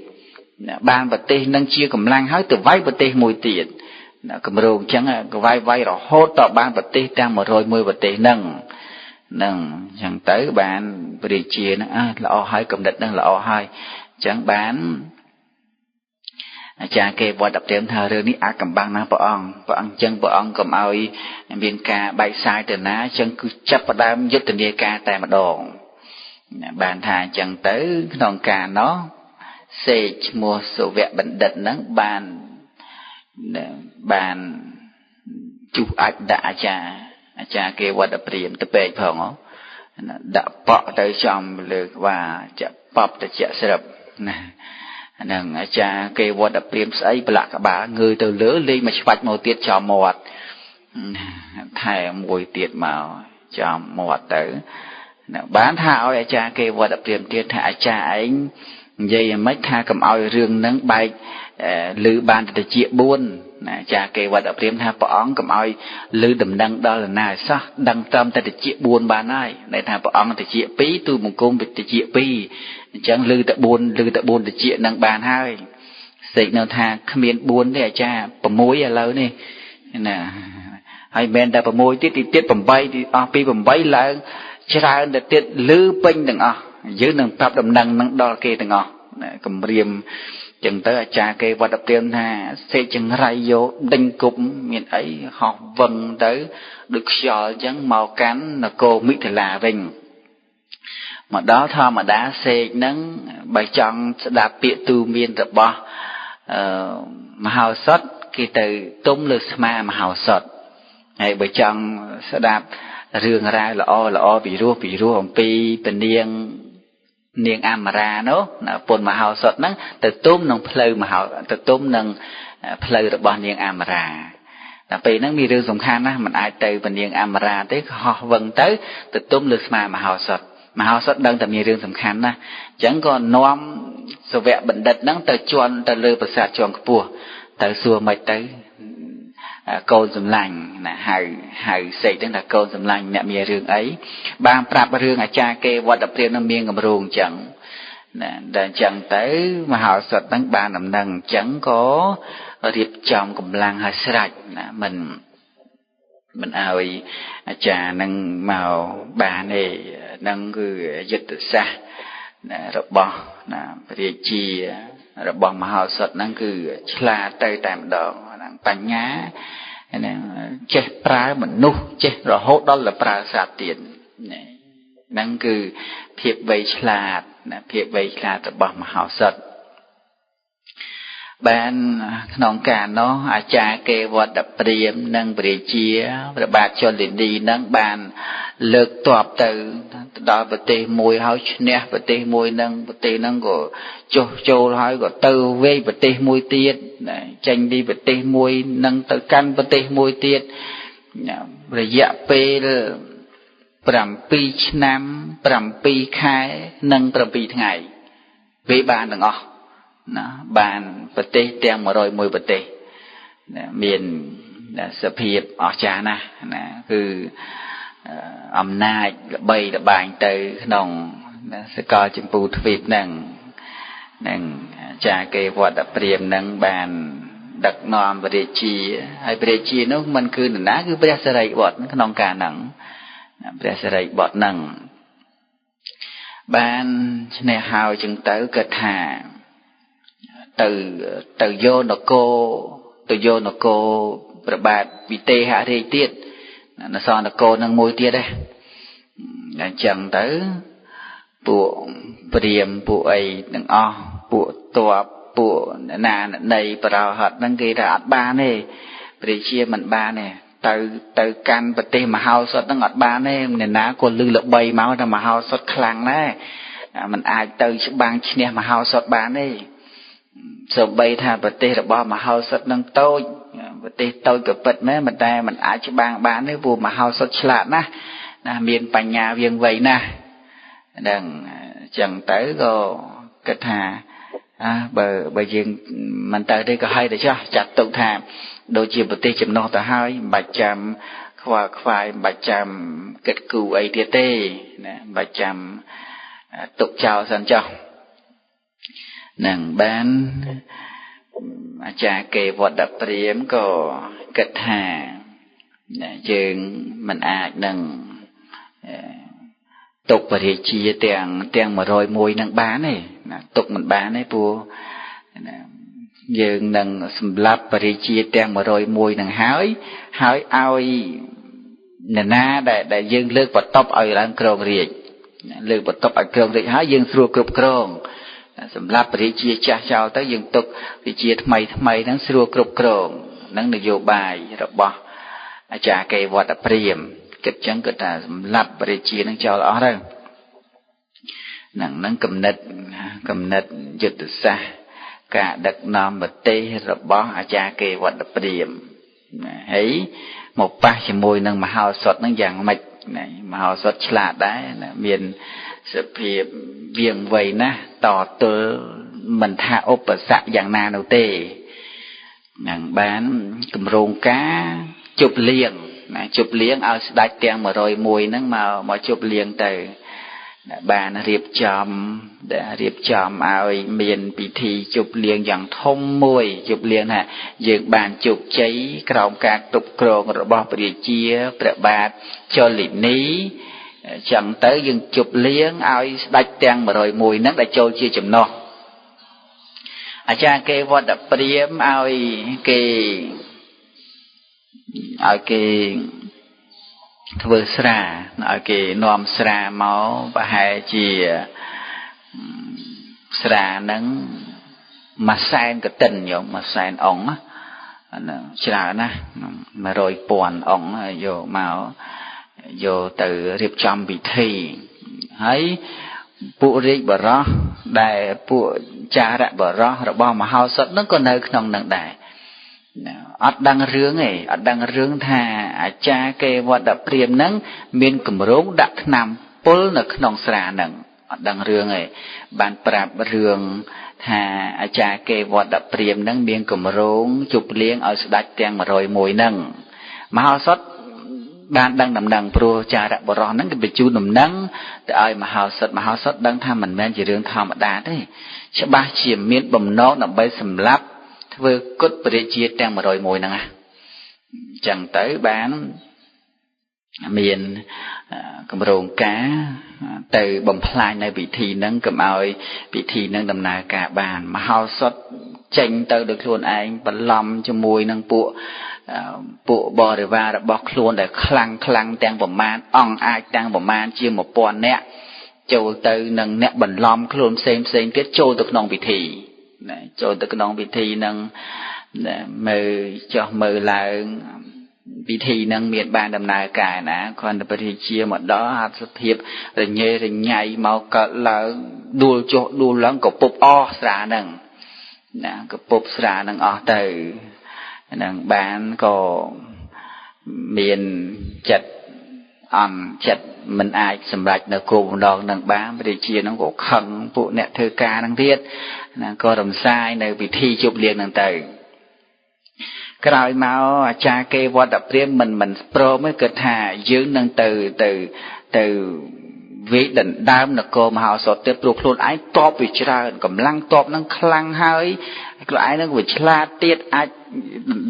បានប្រទេសនឹងជាកម្លាំងហើយទៅវាយប្រទេសមួយទៀតកម្រោងអញ្ចឹងក៏វាយរហូតដល់បានប្រទេសទាំង101ប្រទេសហ្នឹងអញ្ចឹងទៅបានព្រះរាជាហ្នឹងល្អហើយកំណត់ហ្នឹងល្អហើយអញ្ចឹងបានអាចារ្យគេវត្តព្រាហ្មណ៍ថារឿងនេះអាចកំបាំងណាស់ព្រះអង្គអញ្ចឹងព្រះអង្គកុំឲ្យមានការបែកសាយទៅណាអញ្ចឹងគឺចាប់ផ្ដើមយុទ្ធនាការតែម្ដងបានថាអញ្ចឹងទៅក្នុងការនោះសេកឈ្មោះសវៈបណ្ឌិតហ្នឹងបានជុះអាចដាក់អាចារ្យគេវត្តព្រាហ្មណ៍ទៅពេកផងដាក់ប៉ក់ទៅចំលើក្បាលចាក់ប៉ប់ទៅជាស្រាប់ណាហ្នឹងអាចារ្យគេវត្តព្រាហ្មណ៍ស្អីប្រឡាក់ក្បាលងើយទៅលើលេងមកឆ្វាច់មកទៀតចំមាត់ថែមួយទៀតមកចំមាត់ទៅបានថាឲ្យអាចារ្យគេវត្តព្រាហ្មណ៍ទៀតថាអាចារ្យឯងនិយាយយ៉ាងម៉េចថាកុំឲ្យរឿងហ្នឹងបែកឮបានទៅជា4ណាអាចារ្យគេវត្តព្រាហ្មណ៍ថាព្រះអង្គកុំឲ្យឮដំណឹងដល់ណាសោះដឹងត្រឹមតែទៅជា4បានហើយដែលថាព្រះអង្គទៅជា2ទូបង្គំទៅជា2អញ្ចឹងឮតែ4ទៅជានឹងបានហើយសេចនៅថាគ្មាន4ទេអាចារ្យ6ឥឡូវនេះណាហើយមិនតែ6ទៀតទៀត8អស់ពី8ឡើងច្រើនទៅទៀតឮពេញទាំងអស់យើងនឹងប្រាប់ដំណឹងនឹងដល់គេទាំងអស់គម្រាមចឹងទៅអាចារ្យគេវត្តព្រាហ្មណ៍ថាសេកចង្រៃយកដេញគប់មានអីហោះវឹងទៅដូចខ្យល់ចឹងមកកាន់នគរមិថិលាវិញមកដល់ធម្មតាសេកហ្នឹងបើចង់ស្ដាប់ពាក្យទូមានរបស់មហោសថគេទៅទុំលើស្មាមហោសថហើយបើចង់ស្ដាប់រឿងរ៉ាវល្អពីរោះអំពីពនាងអមរានោះពុនមហោសថហ្នឹងទៅទុំនឹងផ្លូវទៅទុំនឹងផ្លូវរបស់នាងអមរាតែពេលហ្នឹងមានរឿងសំខាន់ណាស់មិនអាចទៅពនាងអមរាទេហោះវឹងទៅទុំលើស្មាមហោសថដឹងតែមានរឿងសំខាន់ណាស់អញ្ចឹងក៏នាំសវៈបណ្ឌិតហ្នឹងទៅជន់ទៅលើប្រាសាទជាន់ខ្ពស់ទៅសួរមិនទៅកូនសម្លាញ់ណាហៅសេកហ្នឹងថាកូនសម្លាញ់អ្នកមានរឿងអីបានប្រាប់រឿងអាចារ្យគេវត្តព្រាហ្មណ៍នឹងមានកម្រោងអញ្ចឹងណាតែអញ្ចឹងទៅមហោសថហ្នឹងបានដំណឹងអញ្ចឹងក៏រៀបចំកម្លាំងឲ្យស្រេចណាមិនឲ្យអាចារ្យនឹងមកបានទេហ្នឹងគឺយុទ្ធសាស្ត្ររបស់ណាព្រះរាជា របស់មហោសថហ្នឹងគឺឆ្លាតទៅតែម្ដងហ្នឹងបញ្ញាហ្នឹងចេះប្រើមនុស្សចេះរហូតដល់ប្រើសត្វទៀតហ្នឹងគឺភាពវៃឆ្លាតណាភាពវៃឆ្លាតរបស់មហោសថបានក្នុងការនោះអាចារ្យគេវត្តព្រាហ្មណ៍និងព្រះរាជាព្រះបាទជលិនីនឹងបានលើកទ័ពទៅដល់ប្រទេសមួយហើយឈ្នះប្រទេសមួយនឹងប្រទេសហ្នឹងក៏ចុះចូលហើយក៏ទៅវេប្រទេសមួយទៀតចេញពីប្រទេសមួយនឹងទៅកាន់ប្រទេសមួយទៀតរយៈពេល7 ឆ្នាំ7 ខែនិង7 ថ្ងៃវាបានទាំងអស់ណាបានប្រទេសទាំង101ប្រទេសមានសភាពអស្ចារ្យណាស់ណាគឺអំណាចល្បីល្បាញទៅក្នុងសកលចម្ពោះទ្វីបនឹងចាគេវត្តព្រាហ្មណ៍នឹងបានដឹកនាំព្រះរាជាហើយព្រះរាជានោះមិនគឺនរណាគឺព្រះសិរីបុត្រក្នុងការហ្នឹងព្រះសិរីបុត្រហ្នឹងបានឈ្នះហើយចឹងទៅគាត់ថាទៅយកនគរព្រះបាទវិទេហរាជទៀតនសនគរនឹងមួយទៀតដែរអញ្ចឹងទៅពួកព្រាហ្មណ៍ពួកអីទាំងអស់ពួកទ័ពពួកណានៃបរោហិតហ្នឹងគេថាអត់បានទេព្រះជាមិនបានទេទៅកាន់ប្រទេសមហោសថហ្នឹងអត់បានទេអ្នកណាក៏លឺល្បីមកថាមហោសថខ្លាំងដែរมันអាចទៅច្បាំងឈ្នះមហោសថបានទេសូម្បីថាប្រទេសរបស់មហោសថនឹងតូចប្រទេសតូចក៏ពិតមែនតែมันអាចច្បាំងបានទេព្រោះមហោសថឆ្លាតណាស់មានបញ្ញាវាងវៃណាស់ហ្នឹងអញ្ចឹងទៅក៏គិតថាបើយើងមិនទៅទេក៏ហើយទៅចោះចាត់ទុកថាដូចជាប្រទេសចំណុះទៅហើយមិនបាច់ចាំខ្វល់ខ្វាយមិនបាច់ចាំគិតគូរអីទៀតទេណាមិនបាច់ចាំទុកចោលសិនចោះនឹងបានអាចារ្យគេវត្តព្រាហ្មណ៍ក៏គិតថាយើងមិនអាចនឹងទុកព្រះរាជាទាំង101នឹងបានទេណាទុកមិនបានទេព្រោះយើងនឹងសម្លាប់ព្រះរាជាទាំង101នឹងហើយឲ្យនរណាដែលយើងលើកបន្ទប់ឲ្យឡើងគ្រងរាជលើកបន្ទប់ឲ្យគ្រងរាជហើយយើងស្រួលគ្រប់គ្រងសម្រាប់ព្រះរាជាចាស់ចោលទៅយើងទុករាជាថ្មីហ្នឹងស្រួលគ្រប់គ្រងនឹងនយោបាយរបស់អាចារ្យគេវត្តព្រាហ្មណ៍គិតចឹងគាត់ថាសម្រាប់ព្រះរាជានឹងចោលអស់ទៅនឹងគំនិតយុទ្ធសាស្ត្រការដឹកនាំប្រទេសរបស់អាចារ្យគេវត្តព្រាហ្មណ៍ហើយមកប៉ះជាមួយនឹងមហោសថនឹងយ៉ាងម៉េចមហោសថឆ្លាតដែរមានសភាពវាងវៃណាស់តទល់មិនថាឧបសគ្គយ៉ាងណានោះទេនឹងបានគម្រោងការជប់លៀងឲ្យស្ដេចទាំង101ហ្នឹងមកជប់លៀងទៅបានរៀបចំឲ្យមានពិធីជប់លៀងយ៉ាងធំមួយជប់លៀងថាយើងបានជោគជ័យក្រោមការគ្រប់គ្រងរបស់ព្រះរាជាព្រះបាទជលិនីចឹងទៅយើងជប់លៀងឲ្យស្ដេចទាំង101ហ្នឹងដែលចូលជាចំណុះអាចារ្យគេវត្តព្រាហ្មណ៍ឲ្យគេធ្វើស្រាឲ្យគេនាំស្រាមកប្រហែលជាស្រាហ្នឹង100,000 កតិនយក100,000 អង្គច្រើនណាស់100,000 អង្គយកមកយកទៅរៀបចំពិធីហើយពួករាជបរោះដែលពួកចារៈបរោះរបស់មហោសថនឹងក៏នៅក្នុងនឹងដែរអត់ដឹងរឿងថាអាចារ្យគេវត្តព្រាហ្មណ៍នឹងមានគម្រោងដាក់ថ្នាំពុលនៅក្នុងស្រានឹងអត់ដឹងរឿងទេបានប្រាប់រឿងថាអាចារ្យគេវត្តព្រាហ្មណ៍នឹងមានគម្រោងជប់លៀងឲ្យស្ដេចទាំង101នឹងមហោសថបានដឹងដំណឹងព្រោះចារៈបរោះហ្នឹងគេបញ្ជូនដំណឹងទៅឲ្យមហោសថដឹងថាមិនមែនជារឿងធម្មតាទេច្បាស់ជាមានបំណងដើម្បីសម្លាប់ធ្វើគុតព្រះរាជាទាំង101ហ្នឹងអញ្ចឹងទៅបាន miền cầm rồng cá từ bầm phai này bị thi nâng cầm oi bị thi nâng đầm nà cả bàn mà hao sót tranh từ được luôn anh bật lom cho mùi nâng bộ bò để va đã bọc luôn để khăng tăng bầm man ong ai tăng bầm man chia một pon nè châu từ nâng nè bật lom luôn xem tiết châu được nong bị thi châu được nong bị thi nâng mờ cho mờ là bị thi nâng miền ban đầm nà cả nè còn bị thi chia một đó hạt xuất hiệp rồi nhảy màu cỡ là đua lắm có bột o xả nâng nè có bột xả nâng o từ nâng bán có miền chật chật mình ai sầm rạch nè cùng đòn nâng bán bị chia nó có khẩn bộ nè thơ ca nâng thiết nè có đồng sai nè bị thi chụp liền nâng từ cái rồi máu cha kê vót đập riêng mình pro mới cực hà dưới nâng từ vị định đam là cô mà họ sọt tiếp luôn luôn ái top vì ra cầm lăng top nâng khăng hơi cái ái nó bị la tiết ai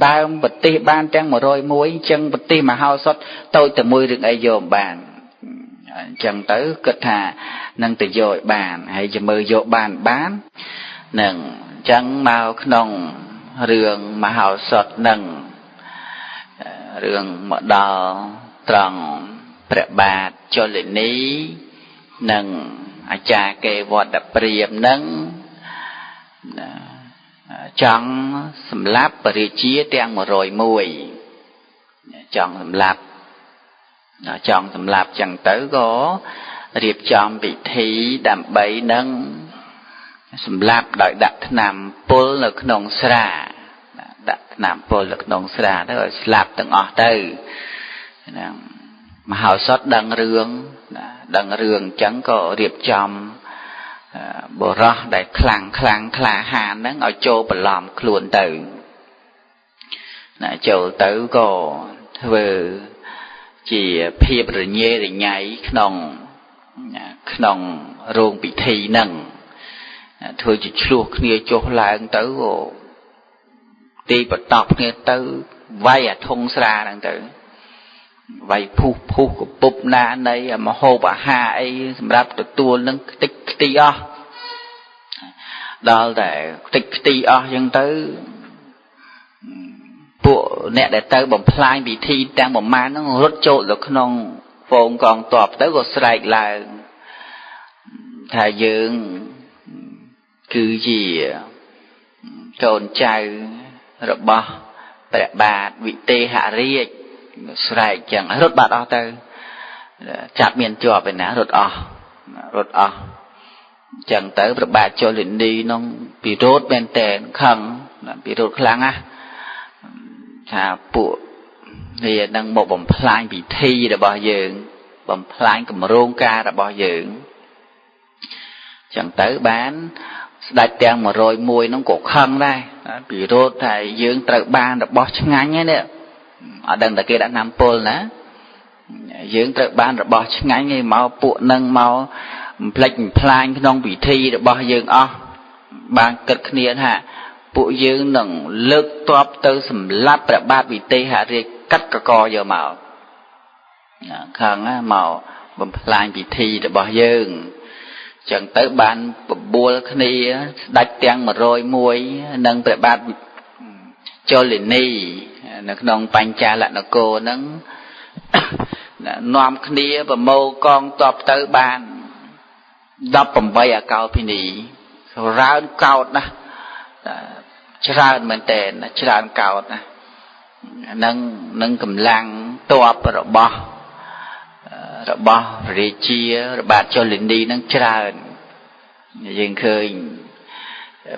đam bật tê ban trang mà rồi muối chân bật tê mà họ sọt tôi từ môi được ai dòm bàn chẳng tới cực hà nâng từ dội bàn hay cho mơ dội bàn bán nâng chẳng mau nông rường mà hào sọt nâng rường mở đò tròn bẹ bạt cho lệ ní nâng cha kê vọt đập riềm nâng chẳng sầm láp và rì chia tiếng một rồi mùi chẳng sầm láp chẳng tới có riệp chọn bị thi đàm bấy nâng sầm láp đợi đặt nằm pol ở nông sra đặt nằm pol ở nông sra đó rồi láp từng ở đây mà hào sót đằng rường chẳng có riệp chọn bộ rõ để khlang hàn nắng ở chỗ bờ lòm luôn từ chỗ tử có vừa chỉ phiệp rồi nhê rồi nhảy nòng ruộng bị thi nâng thôi chỉ chuộc kia chỗ lại tới rồi đi bật tóc kia tới vay thùng xa đang tới vay phu của búp na này mà hô bà hà ấy sắp tua nâng tích tí o đó là tích tí o dân tới bộ nè để tới bồng plai bị thi đang bồng má nó rốt trộn được nông phồn còn tọp tới gột sạch là thà dương cứ gì trồn chai rồi bò bẹ bạt vị tê hạ riêng sạch chẳng rốt bạt o tới chạp miền chùa về ná rốt o chẳng tới bẹ bạt cho lên đi nó bị rốt bên tèn khăn bị rốt khăn á thà bộ thì đang một bồng plai bị thi là bao giờ bồng plai cầm rôn ca là bao giờ chẳng tới bán đại tiền mà rồi mùi nó cổ khăn đây bị rốt thầy dương tự ban là bao chân ngắn ấy nè ở đằng là kia đã nằm pol nè dương tự ban là bao chân ngắn ấy mau bộ nâng mau plai non bị thi là bao giờ ban cực kia hả bộ dương nâng lực top tới sầm láp bẹ bạt bị tê hạ riêng cắt cả co giờ màu khăn á màu bầm plai bị thi là bao giờ chẳng tới ban bùa kia đặt tiếng mà rồi muối nâng bẹ bạt cho liền ni nó nông bánh cha lại nó cô nâng nòm kia và mâu con top tới ban đắp bầm bay ở cao phi nì ráo cao đó chán mình tên chán cao nè nâng cầm lang toạp rồi bỏ rồi chia rồi bạt cho lên đi nâng chán dừng khơi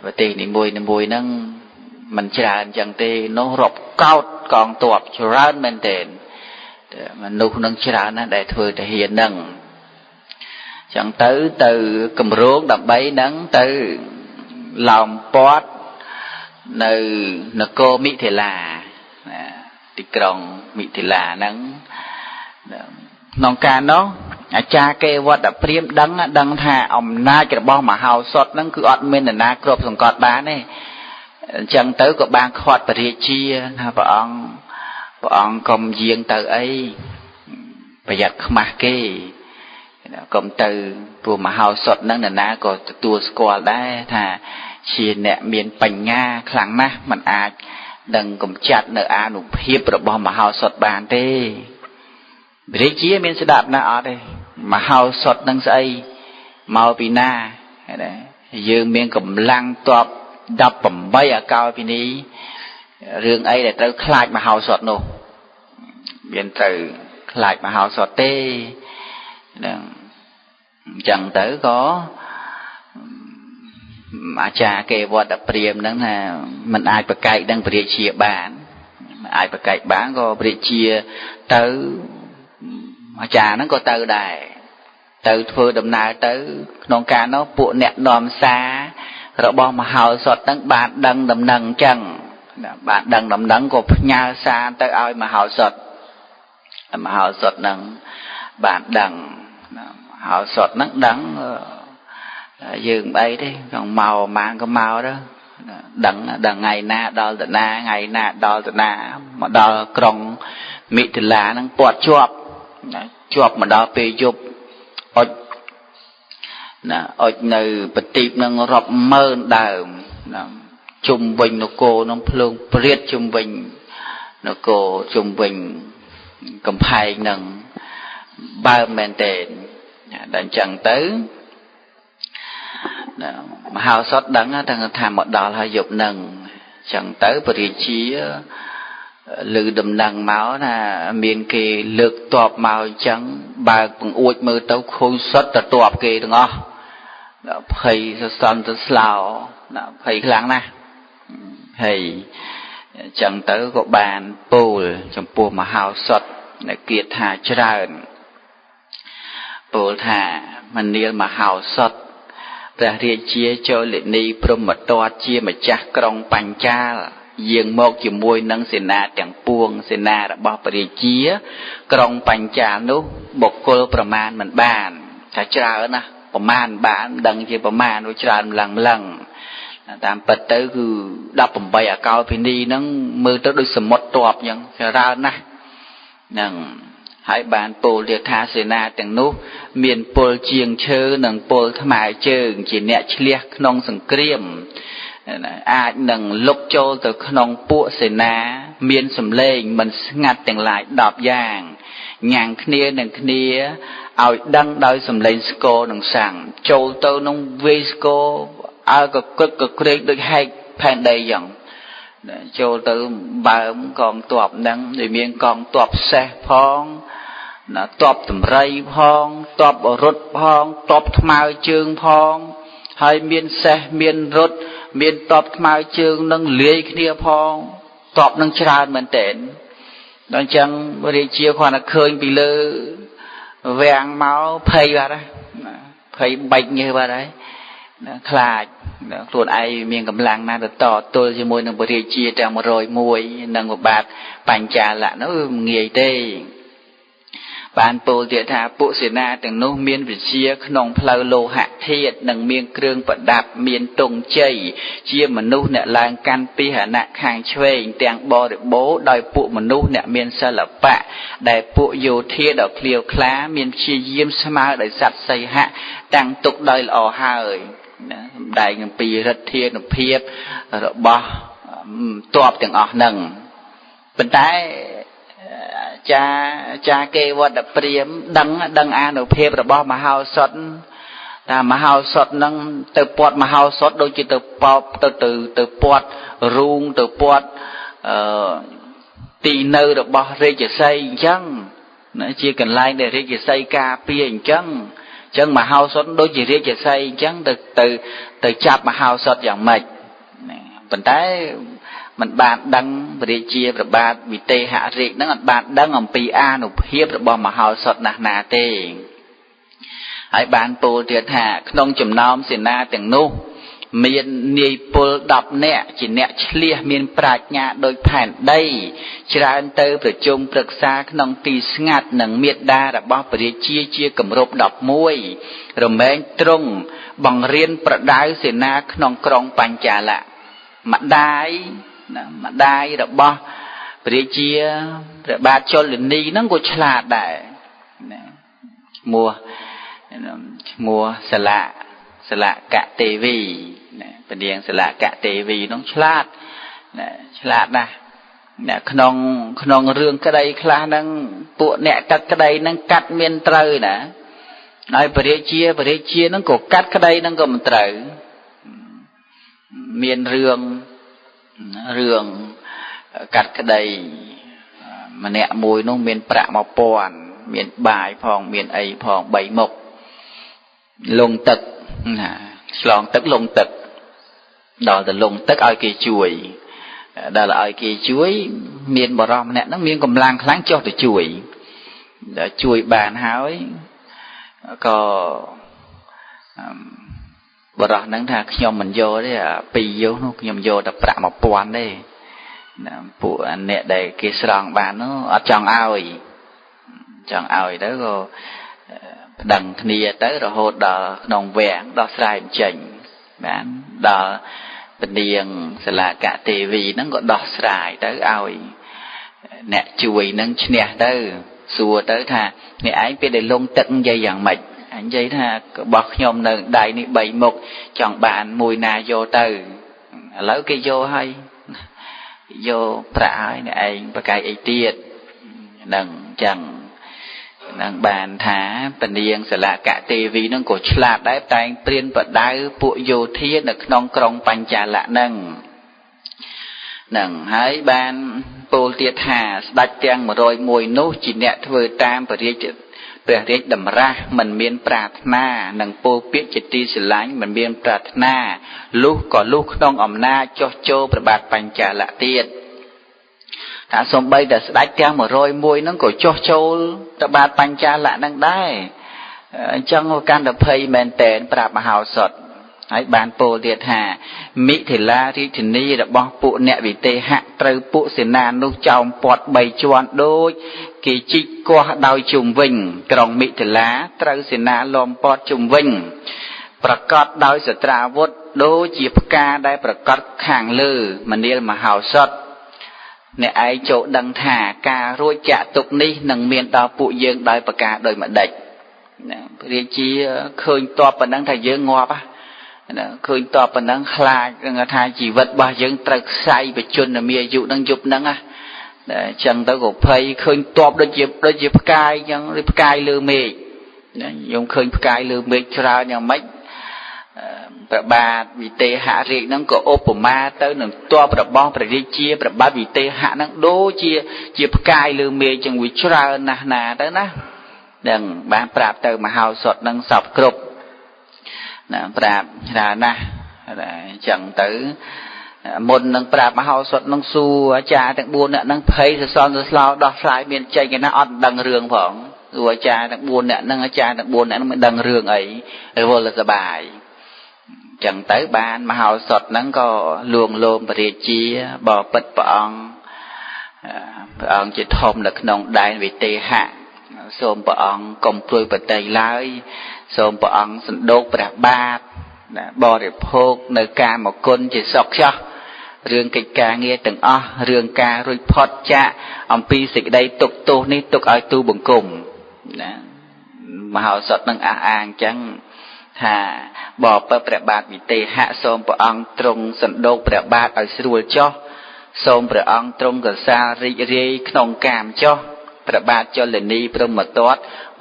và tiền đi mùi nâng mình chán chẳng tê nó rộp cao còn toạp chán mình tên mà nụ nâng chán để thôi để hiền nâng chẳng tới từ cầm rốt đập bấy nâng từ lòng bót nơi cô Mỹ Thị Là tì krong Mỹ Thị Là nâng nông ca nó cha kê vọt đã priêm đăng thà ông na cái bao mà hào sọt nâng cứ ọt mình là na crop sòng cọt bán này chẳng tới có ban khọt và rìa chia vợ ông công riêng từ ấy ประหยัดขมักเก้ก็เตอตัวมหาสดนั่งนาก็ตัวสกอลได้ถ้าเชียนเนี่ยมีนปัญญาครั้งนะมันอาจดังกำจัดเนื้ออานุภีบระบอบมหาสดบานเต้บริจีมีนสดับนะอ๋อเด้มหาสดนั่งใส่เมาปีหน้ายืมมีนกำลังตอบดับปุ่มใบอาเกาปีนี้เรื่องไอ้แต่เตอคลายมหาสดโนมีนเตอคลายมหาสดเต้chẳng tới có mà cha kê vọt đập priêm đó là mình ai bậc cày đang bưởi chia bán ai bậc cày bán có bưởi chia tới mà cha nó có tới đài tới thưa đầm nai tới non cá nó bộ nẹt nòm xa rồi bao mà hào sọt đang bạn đằng đầm nằng chẳng bạn đằng đầm nằng có nhà xa tới ai mà hào sọt nằng bạn đằng họ sọt nắng đắng dường bay đấy còn màu mang có màu đó đằng ngày na đo từ na ngày na đo từ na mà đo còng mịt thì là nó bọt chuột mà đo pe chụp ở nơi bật tiệp nó rập mơ đào chung bình nó cô nó phun priết chung bình nó cô chung bình cầm hai nằng ba men tên đàn chẳng tới mà hào sót đắng thằng tham một đòn hay dục nằng chẳng tới beri chí lư đầm nằng máu là miền kỳ lược tọp màu trắng bà cũng uột mưa tấu khôi sót là tọp kỳ đúng không thầy son tới sào thầy láng na thầy chẳng tới có bàn pù trong pù mà hào sót là kiệt hà tràn bồ thà mình niệm mà hào sọt ra riêng chia cho lệ ni prom mà to chia mà chắc trong bánh cha riêng một chỉ môi nâng xì na chẳng buông xì na đã bỏ riêng chia trong bánh cha nút bọc côประมาณ mình bàn chả chả na ประมาณ bán đằng chỉ ประมาณ nó chả lầnตาม bật tới cứ đập bầm bay ở cao phi ni nâng mưa tới đôi sầm mót tọp nhưng ra na nâng hai bạn pol liệt thaเสนาទាំងនោះមានពលជាងឈើនិងពលថ្មើរជើងជាអ្នកឆ្លៀសក្នុងសង្គ្រាមអាចនឹងលុកចូលទៅក្នុងពួកសេនាមានសម្លេងមិនស្ងាត់ទាំងឡាយ10យ៉ាងញ៉ាំងគ្នានឹងគ្នាឲ្យដឹងដោយសម្លេងស្គរនិងសាំងចូលទៅក្នុងវេស្គរឲ្យកកឹកកក្រែងដូចហែកផែនដីយ៉ាងចូលទៅបើមកងតបនឹងដែលមានកងតបសេះផងตอบตำไรพองตอบรถพองตอบทมาเชิงพองให้เมียนเสเมียนรถเมียนตอบทมาเชิงนั่งเลี้ยเคลียพองตอบนั่งชราเหมือนเต็นดังจังบริเชียความเคยไปเลยแหวงเมาเพย์ว่าได้เพย์ใบเงี้ยว่าได้คลาดส่วนไอเมียงกำลังน่าจะต่อตัวจะมวยนั่งบริเชียแต่มารอยมวยนั่งบาดปัญจาละนั่งเงี้ยเต้บานโปเดียธาปุเสนาแต่งโนเมียนวิเชียขนมพลาวโลหะเทศนังเมียนเครื่องประดับเมียนตรงใจเชียมนุษย์เนี่ยลางกันปีหณะคางช่วยแต่งบอดโบโดยปุมนุษย์เนี่ยเมียนสลับปะได้ปุโยเทดอกเคลียวคล้าเมียนเชียยิ้มสมาได้สัตว์ใส่หะตั้งตุกโดยอ่อหาได้เงินปีรัตเทียนเพียบระบอตอบแต่งออกหนึ่งเป็นได้cha kê vật đập priếm đăng an ở phê rồi bao mà hao sót ta mà hao sót nâng từ pọt mà hao sót đôi chỉ từ pọt từ pọt rung từ pọt tì nơ được bao rê chỉ xây chăng chỉ cần lại để rê chỉ xây cà pia chăng mà hao sót đôi chỉ rê chỉ xây chăng từ chạp mà hao sót dạng mệt vấn đềมันบาดดังบริเชียประบาดวิเตหะรินั่งบาดดังอมปีอานุเพียบระบอมหาสดนาเตไอ้บานปูเดียดหะขนมจุ่มน้อมเสนาแต่งนุเมียนนีปูดับเนี่ยจีเนี่ยเฉลี่ยเมียนปราชญาโดยแผ่นได้ชราอันเตอร์ประจุมปรึกษาขนมตีสงัดหนังเมียดาระบอบริเชียกำรบดับมวยรแมงตรงบังเรียนประดายเสนาขนมกรองปัญจาละมาได้มาได้ระบอบริเชียประบาดชนหรือนีนั่งกุฉลาดได้ muaสละกะเตวีเป็นเรียงสละกะเตวีน้องฉลาดนะเนี่ยขนองเรื่องกระไดคลานั่งปวดเนี่ยกัดกระไดนั่งกัดเมียนเตยนะไอ้ประเดี๋ยวเชียนั่งก็กัดกระไดนั่งก็มันเตยเมียนเรื่องกัดกระไดมันเนี่ยมวยน้องเมียนประมาปอนเมียนบ่ายพองเมียนไอพองใบหมกลงตึกฉลองตึกลงตึกดอกแต่ลงตึกเอากี่ช่วยได้ละเอากี่ช่วยเมียนบ่รอมเนี่ยน้องเมียนกำลังคล้างเจ้าแต่ช่วยบานหายก็บ่รอนั่งท่าขยมมันโยได้ปีโยนุขยมโยแต่ประมาปอนได้ปู่อันเนี่ยได้กี่ฉลองบานเนาะจังเอาđó rồi đằng kia tới rồi hốt đò nòng vẹn đò sai chỉnh bán đò bên điền sẽ là cả tivi nó gọi đò sai tới ao nè chui nó nè tới xua tới tha nè ấy bây để lông tận dây dạng mệt anh dây tha bọc nhom nè đại nè bảy một chọn bạn mùi nà vô từ lấy cái vô hay vô trả nè anh và cái ấy tiệt đằng chẳng năng bàn thảเป็นเรียงสละกะเตวีนั่งกดฉลาดได้แต่งเปลี่ยนปัดได้ปุโยเทียนนองกรองปัญจาละนั่งให้บานปูเตียถาดัดแจงมารอยมวยนุจิเนะเทวตามปริยดำระมันเมียนปรารถนาหนังปูเปียจิตติสลายมันเมียนปรารถนาลูกก่อลูกน้องอำนาจโจประบาดปัญจาละเตียนถ้าสมบัติแต่ได้แกงมารอยมวยนั่งก็โจประบาดปัญจาละนั่งได้จังการดับเพยแมนเตนปราบมหาสดให้บานโปเดียธามิถิลาทิถินีระบองปุเนวิเตหะตรึปุเสนานุจอมปอดใบจวนโดยกิจิกวดาวจุมวิงกรองมิถิลาตรึเสนาลมปอดจุมวิงประกอบโดยสตราวุธโดยจีบกาได้ประกอบข้างลือมันเดียมหาสดในไอโจดังถาการุจะตุกนี้นังเมียนดาวปุเยิงได้ประกาศโดยมาเด็กเรียจีเคยตอบปนังไทยเยอะงอปะเคยตอบปนังคลายกังทายจีวัดบ่ยังตรักใส่ไปจนมีอายุนังยุบนังจังตะกบเพยเคยตอบโดยจีบกายยังรีบกายลือเมฆยังเคยกายลือเมฆชราอย่างไม่ประบาดวิเตหะเรียกนั่งก็โอปมาเต้าหนึ่งตัวประบองประดิเชียประบาดวิเตหะนั่งโดเชียกายลือเมจังวิชรานาเต้านะดังบานปราบเต้ามหาสดนั่งสอบกรบปราบรานะจังตื้อมนนั่งปราบมหาสดนั่งสู้อาจารย์ตั้งบุญนั่งเพยซ้อนสลาวดอกสายเมียนใจกันนะอดดังเรืองของตัวอาจารย์ตั้งบุญนั่งอาจารย์ตั้งบุญนั่งมันดังเรืองไอ้โวลสบายจังtới banมหาสดนั้นก็ลวงโลมปริจีบ่ปิดปองจะทมหลักนองได้วิเตหะโสมปองกลมปลุยปฏิไลโสมปองสันโดกประบาดบริโภคในการหมกคนจะสอกช่อเรื่องกิจการเงี้ยตึงอ้อเรื่องการรุยพอดจะอมปีสิกได้ตกตัวนี้ตกเอาตู้บุงกลุ่มมหาสดนั่งอ่างจังถ้าบอกประบาดวิเตหะโสมปองตรงสันโดกประบาดเอาสรุปจ่อโสมปองตรงกับซาริเรยขนมกามจ่อประบาดจลนีพรหมตอด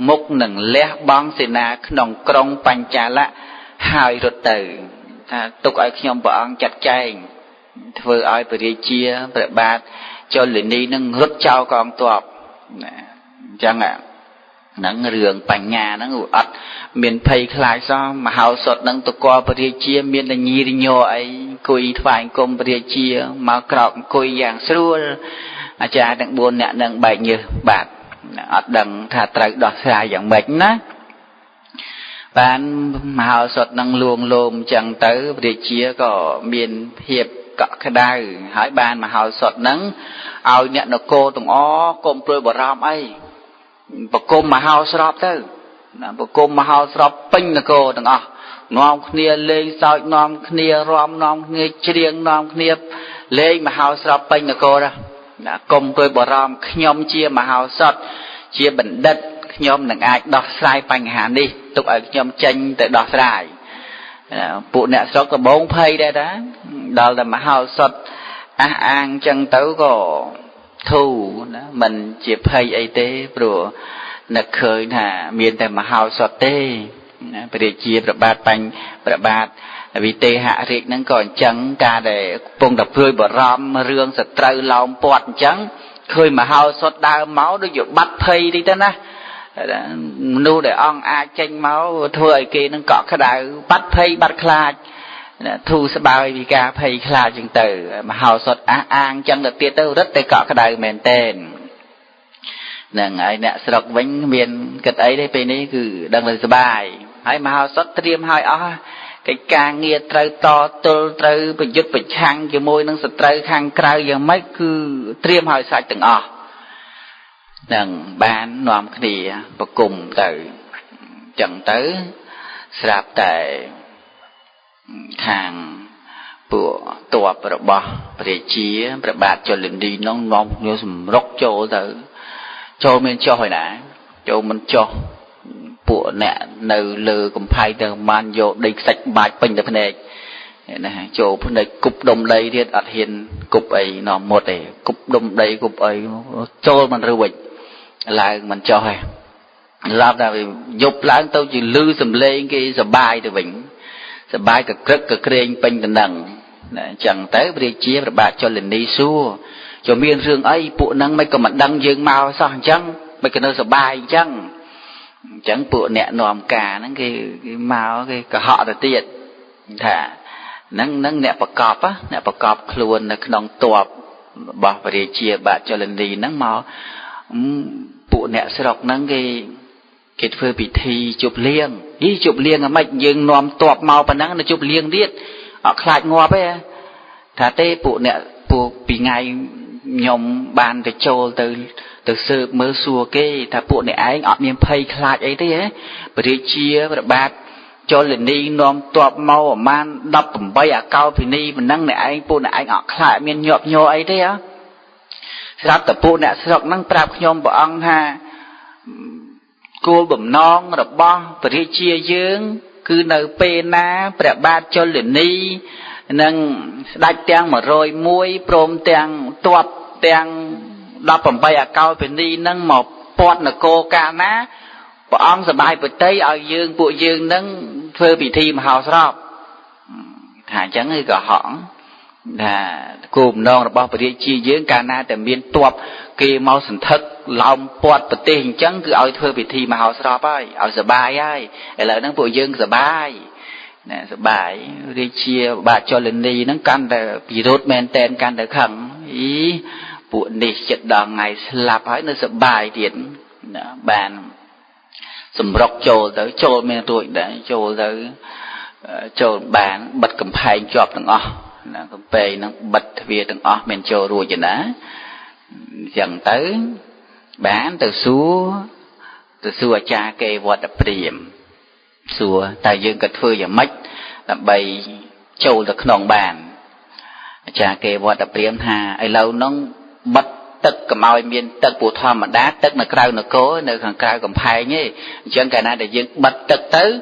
มุกหนึ่งเละบ้องเสนาขนมกรงปัญจาละหายรถเตอถ้าตกไอ้ขยมปองจัดใจเธอไอ้ปริเชียประบาดจลนีนั่งรถเจ้ากองตัวจังอ่ะนั่งเรื่องปัญญานั่งอัดเมียนไพคลายซ้อมมหาสดนั่งตะกอปริเชียเมียนยีริโยไอคุยฝ่ายกรมปริเชียมากรอกคุยอย่างสรุปอาจารย์ดังบุญเนี่ยนั่งใบเยอะบาดอัดดังถ้าตรักดอกสายอย่างเบ็ดนะบ้านมหาสดนั่งลวงโลมจังเต๋อปริเชียก็เมียนเพียบเกาะขได้หายบ้านมหาสดนั่งเอาเนี่ยนโกตรงอ้อกรมปลุยบรามไอประกมมหาสอบเต้ประกมมหาสอบปิ้งนโกตรงอ้อน้อมเนียเลยสอยน้อมเนียรอมน้อมเนียเชียงน้อมเนียเลยมหาสอบปิ้งนโกละกรมปลุยบรามขยมเชียมหาสด chia bệnh đất nhóm nâng ai đo sai bánh hàn đi tục ở nhóm tranh tới đo sai bộ nẹ sốt có bốn phây đây đó đó là mà hào sốt an chân tấu có thu mình chỉ phây ấy tế rồi nè khơi nè miền tại mà hào sốt tê bây chia bạc bánh bạc vì tê hạ riêng nó còn trắng ca để vùng đập rơi bờ rom rương sật trâu lòng bọt trắng khơi mà hao sốt đau máu nó dụ bắt phây đi tên á nu để on ai tranh máu thua ai kia nó cọ cái đau bắt phây bắt kha thu sẽ bao vì ca phây kha chừng từ mà hao sốt an chân được tiết đâu rất tê cọ cái đau mền tên nè ấy nè sọc vĩnh miền cái ấy đây bênนี้คือđang là bài hay mà hao sốt tiêm hai cái ca nghe trời to tôi trời bị giật bị chăng cho môi nâng sợi trời khang cày giờ mấy cứ tiêm hỏi sạch từng đằng ban nòm cái gì và cùng từ chẳng tới sạp tại hàng của tòa bờ bò để chia bờ bạt cho lên đi nó ngon như sầm róc cho mình cho hồi nãy cho mình cho bộ nè nở lừa cùng phai từ man vô đi sạch bạch bình được này nè chỗ này cục đồng đây thì đặt hiện cục ấy nó một để cục đồng đây cục ấy cho mình rơi là mình cho hay làm là dục lãng tôi chỉ lư sầm lên cái sờ bài từ vĩnh sờ bài cực rất cực kren bình từ nằng chẳng tới bây chia bạc cho lên đi xua cho miền rương ấy bộ năng mấy cái mặt đăng dương màu sao chăng mấy cái nơi sờ bài chăng chẳng bộ nẹt nòm cả nó cái màu cái cả họ là tiệt thà nắng nẹt bạc cọp á nẹt bạc cọp luôn là nòng tuột bỏ về chia bạc cho lần đi nắng màu bộ nẹt sẽ đọc nắng cái phơi bị thi chụp liêng đi chụp liêng à mạch dương nòm tuột màu và nắng là chụp liêng điết họ khai ngọt ấy thà tê bộ nẹt bộ bị ngày nhom bàn để trôi từ sự mơ xua cái thà bộ này anh ở miền Tây khai ấy thế ấy bởi chia bạc cho lên đi nôm toạp mau man đập bay à cao thì đi mình năng này anh bộ này anh ở khai miền nhọp nhô ấy thế á sắp tập bộ này sắp năng prap nhom bỏ ăn ha cô bẩm non rồi bo bởi chia dương cứ nơi pena bạc cho lên đi năng đạch tiếng mà rồi muối prom tiếng toạp tiếng đọc bằng bay à cao phải đi nâng một pot là cô ca ná bỏ ông sẽ bài bật tay ở dương bộ dương nâng phơi bị thi mà hào sọp thả chẳng hay cả hỏng là cùng non là bao phải chi dương ca ná tại miền tuộc kia mau sẵn thật lòng pot bật tay hình chẳng cứ ở phơi bị thi mà hào sọp ấy ở sẽ bài ấy lại nâng bộ dương sẽ bài nè sẽ bài đi chia bà cho lên đi nâng căn là bị rốt men tên căn được khẳng ý bộ này chất đòn ngày lạp hỏi nó sẽ bài điện bàn sầm rọc trồ tới trồ men tuổi để trồ tới trồ bàn bật cầm phai chọp từng cầm pê nó bật về từng men trồ rồi vậy đó dần tới bán từ xua cha kê vọt đập điểm xua tại dương cật phơi và mách là bày trồ được nòng bàn cha kê vọt đập điểm ha ai lâu nó bắt tức cầm ao miền tức bộ thò mà đá tức là cào là cố nơi hàng cào cầm phai nhé chẳng cái này để dương bắt tức tới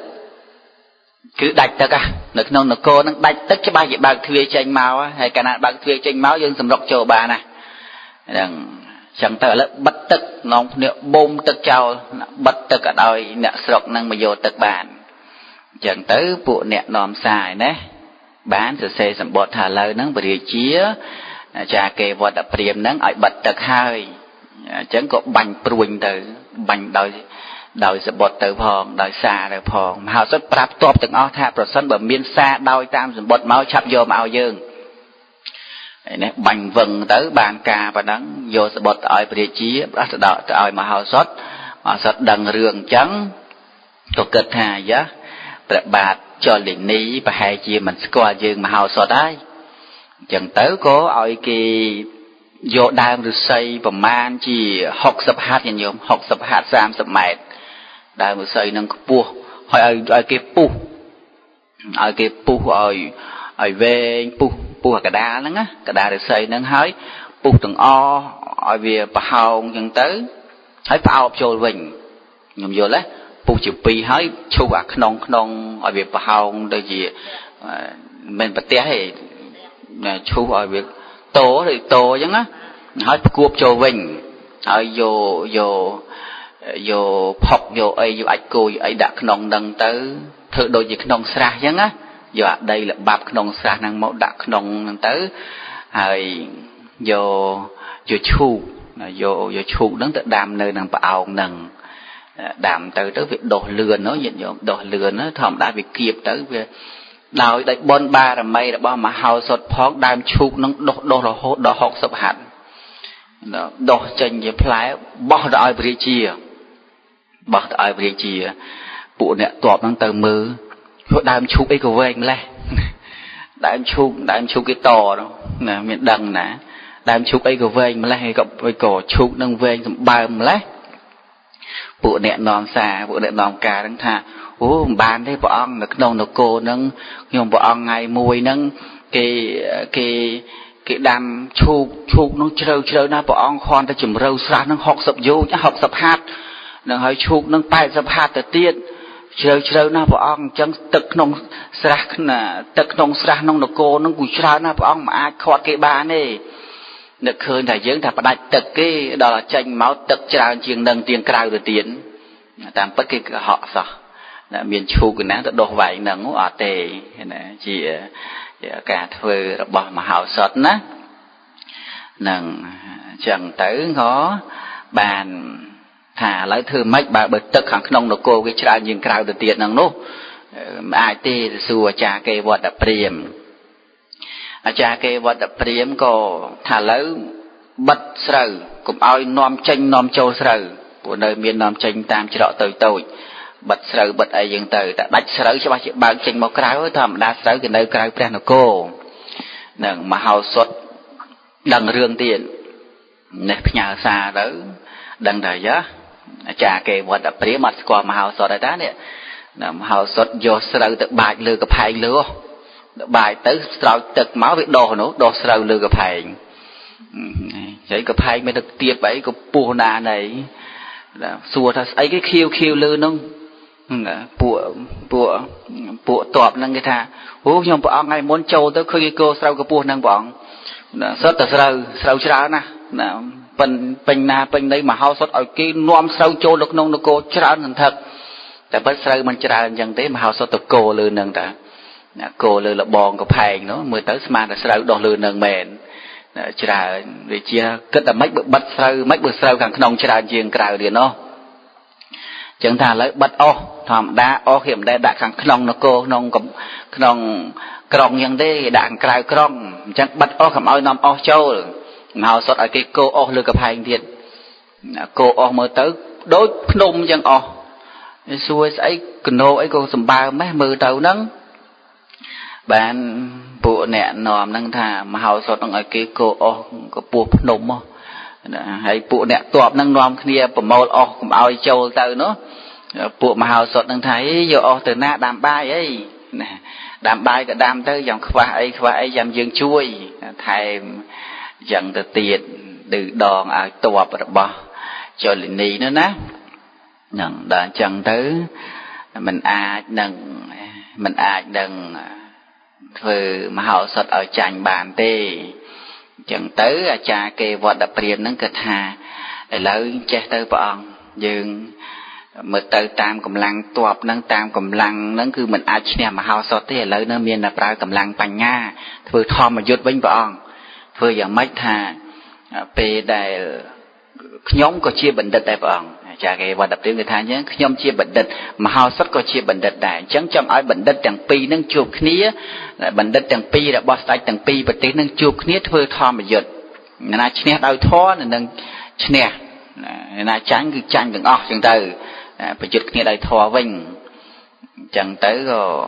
cứ đạch tức à nước nông nó cố nó đạch tức cái ba vậy bạc thuê tranh máu hay cái này bạc thuê tranh máu dương sầm rọc trầu bà này chẳng tới là bắt tức nông nếu bom tức trầu bắt tức ở đôi nè sọc năng mà vô tức bàn chẳng tới bộ nè nòm xài nè bán rồi xe sầm bọt hà lời nắng bưởi chia cha kê vọt đập điểm nắng ở bật tật hai chẳng có bành pruin từ bành đòi sẽ bọt từ phong đòi xa từ phong mà họ rất prap top từng ao tháp rồi sân bờ miên xa đòi tam rồi bọt máu chắp vô máu dương này bành vừng tới bàn cà và nắng vô sẽ bọt ở bưởi chia bắt đòi ở mà họ sót đằng rường trắng có cực hà giá bạc cho liền ní và hai chia mình qua dương mà họ sót đấy chẳng tới có ở cái vô đam được xây và man chỉ học sập hạt như nhau học sập hạt 30 mét đam được xây nâng bùa hỏi ở cái pu ở về pu cả đá lắm á cả đá được xây nâng hái pu từng o ở về bà hồng chẳng tới hãy bảo cho mình nhầm vô lấy bù chịu pi hãy chụp à non ở việc bảo đây gì mình bật té thì chụp ở việc tổ thì tổ chứ á hãy cuộp cho mình hãy vô phọc vô ấy vô ạch cô ấy đã non đằng tới thử đôi gì non xa chứ á giờ đây là bạp non xa năng mẫu đã non tới hãy vô chụp đứng tự đam nơi năng bảo nằng đam tới việc đổ lừa nó nhận nhộm đổ lừa nó thầm đã việc kịp tới việc đào đây bon ba là mây là bao mà hào sọt phóng đam chụp nó đổ học sập hạt đổ chân về phái bỏ đòi bri chia bộ nè tọp năng từ mưa đam chụp ấy của anh lên đam chụp cái to đó nè miền đằng nè đam chụp ấy của anh mà lại gặp với cổ chụp năng về bao mà lấy bộ nẹn nòm xa bộ nẹn nòm cá đang thà bàn thế bọn ông là nông nó cô nâng nhưng bọn ông ngày mùi nâng cái đam chụp nó chơi na bọn ông khoan ta chùm râu xa nâng học sập vô học sập hạt nâng hơi chụp nâng tay sập hạt từ tiên chơi na bọn ông chẳng tực nông xa nông nó cô nâng cùi chơi na bọn ông mà ai khoát cái bàn này được hơn thầy dưỡng thầy phải tật cái đó là tranh máu tật trao chiêng nâng tiền cao từ tiền tạm bất cái họ sao là miền chu của nó đổ vải nâng ở tề chỉ cả thuê bỏ mà hào sọt ná nâng chẳng tới ngó bàn thả lấy thư mách bà bật tức hàng nông nó cô cái trao chiêng cao từ tiền nâng nô ai tê xua cha cây vọt đập riềm cha kê vật đập riếm có thả lấy bật sờ cũng ao nom tranh nom châu sờ của nơi miền nom tranh tam chỉ đạo tôi bật sờ bật ai dừng từ đã đánh sờ cho ba chị bạn tranh một cái thầm đa sờ cái nơi cái pren cô nâng mà hào xuất đằng rương tiền nè nhà xa đó đằng đời giá cha kê vật đập riếm mặt qua mà hào xuất đấy nè hào xuất vô sờ tự bài lừa cái phai lừa bài tới sau tật máu việc đồ nữa đồ sờ lừa cái phai vậy cái phai mới được tiệp ấy cái pua na này xua ta ấy cái khiêu lừa nó pua tọp năng cái tha nhưng bọn ông này muốn trâu tới khi cô sau cái pua năng bọn sớt ta sờ chả na pin đây mà hao sót ở cái nuông sâu trâu được nông nó cô chả thành thậtแต่bất sờ mình chả chẳng thế mà hao sót tập cô lừa năng ta cô lừa là bòn cái phai nó mới tới mà là sờ đòn lừa năng mền chả để chia kết là mấy bữa sờ càng nông chả chiêng cào điện nó chẳng thà lấy bật thầm đa hiểm đây đã càng nông nó cô nông cầm nông còng như thế đạn cào còng chẳng bật cầm oi nằm châu nào sót ở cái cô lừa cái phai điện cô mới tới đối nông chẳng xuôi ấy nô ấy cô sầm ba mấy mưa đầu nắng bạn bộ nẹn nòm năng thà mà hào sọt ở cái cô có buộc nôm hay bộ nẹn tọp năng nòm kia bầm màu cũng ao châu từ nó bộ mà hào sọt năng thấy vô từ na đàm bài ấy đàm bài cái đàm tới dòng khoai ấy dòng dương chuối thầy dần từ tiền từ đòn ở tọp bỏ cho liền ní nữa ná nâng đã chẳng tới mình đừng thử mà họ sọt ở chành bàn tê chẳng tới cha kê vọt đập riêng nâng cực hà để lấy che tới bọn nhưng mà tới tam cầm lăng tuộc nâng tam cầm lăng nâng cứ mình ai nè mà họ sọt thế lấy nó miền là ra cầm lăng bành nha thử thò mà dốt vinh bọn thử giờ mấy thà về để nhóm có chia bệnh địch đại bọn cha cái vật đập tiếng người ta nhớ nhóm chia bệnh địch mà hao sót có chia bệnh địch đại chẳng trong ai bệnh địch chẳng pi nâng chụp khía bệnh địch chẳng pi là boss tay chẳng pi bệnh tiếng nâng chụp khía thôi thò mà giật na chne đau thò nâng chne na tránh cứ tránh đừng chẳng từ phải giật khía đau thò vinh chẳng tới rồi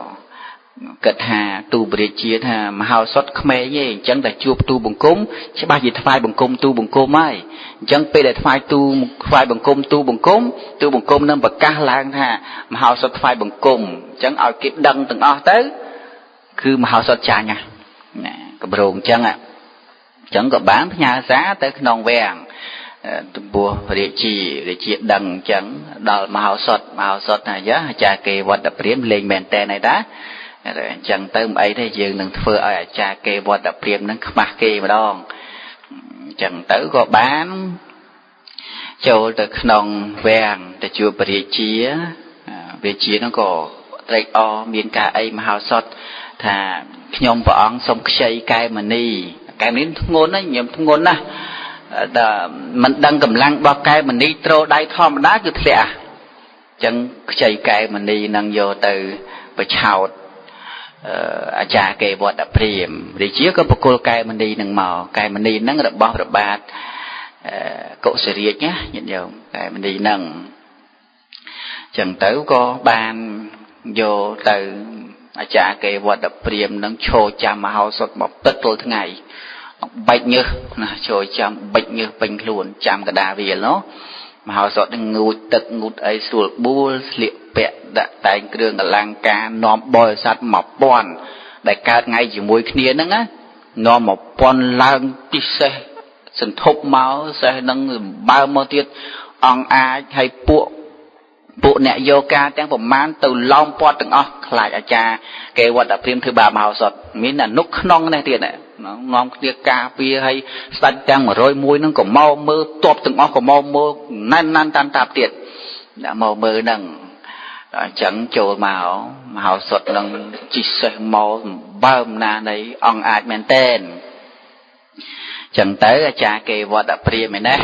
cật hà tu bề chia thà mà hao sót khmei gì chẳng là chụp tu bùng cúng chứ bao gì phai bùng cung tu bùng cung ấy chẳng pe để phai bùng cung tu bùng cung nên bậc ca lang thà mà hao sót phai bùng cung chẳng ở kịp đăng từng tới cứ mà hao sót cha nha cái bồn chẳng chẳng có bán nhà giá tới non vàng tụm bùa để chia đằng chẳng đào màu sọt này giá cha kê vật đập riếm lên mền tè này đã chẳng tới ấy thế dương đừng phơi ở cha kê vật đập riếm nó mặc kê mà đong chẳng tới có bán châu từ nòng vàng để chùa bể chia nó có trai o miền cà ấy màu sọt thà nhom vợ ông xong xây cái mà ni cái miếng ngôn á nhom ngôn á mình đang cầm lăng bao cái mình đi trâu đai thom đá cứ thế chẳng chạy cái mình đi năng vô từ bờ chào cha kê vọt đập riềm để chiếc có một cô cái mình đi năng màu cái mình đi năng đập bao đập bát cậu sẽ riết nhá nhận không cái mình đi năng chẳng tới có ban vô từ cha kê vọt đập riềm năng trôi chăm mà hao sọt một tất rồi thứ ngày bạch như trôi chăm bạch như bình luôn chăm cả đà về nó mà hao sọt đang ngụt ấy sụt bua liệp bẹ đã tay kêu cả lang ca nóm bòi sát mọc bòn đại ca ngay chỉ mùi kia nữa á nóm mọc bòn lang tí xe sần thúc máu xe nâng bao mơ tiết ông ai hay bộ nẹ yoga tiếngผมman từ long pot từng lại cha kêu vật đập phim thứ ba màu sọt miếng là nút non này tiền này nó ngon tiệc cà phê hay sạch tiếng mà rồi mùi nó còn mau mơ toп từng còn mau mơ nan tan tạp tiệt đã mau mơ nằng chẳng chỗ màu sọt nằng chỉ sẽ mau bơm na này ông ai men tên chẳng tới cha kêu vật đập phim này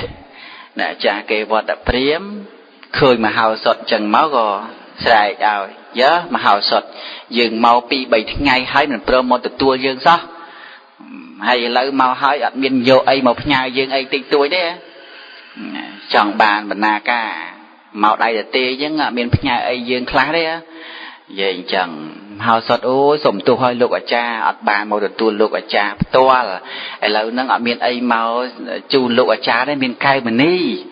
nè cha kêu vật đập phim khơi mà hào sọt chẳng máu gò sài đào nhớ mà hào sọt dừng mau pi 7 ngày hai mình promo từ tua dương sao hay lấy mau hai ở miền vô ấy một nhà dương ấy tinh tuổi đấy chọn bàn bần na ca mau đây là tê chứ miền nhà ấy dương khá đấy vậy chẳng hào sọt ôi sủng tu hơi lục ở cha ở bàn một từ tua lục ở cha to là ấy lấy nó ở miền ấy mau chu lục ở cha đấy miền cay mình đi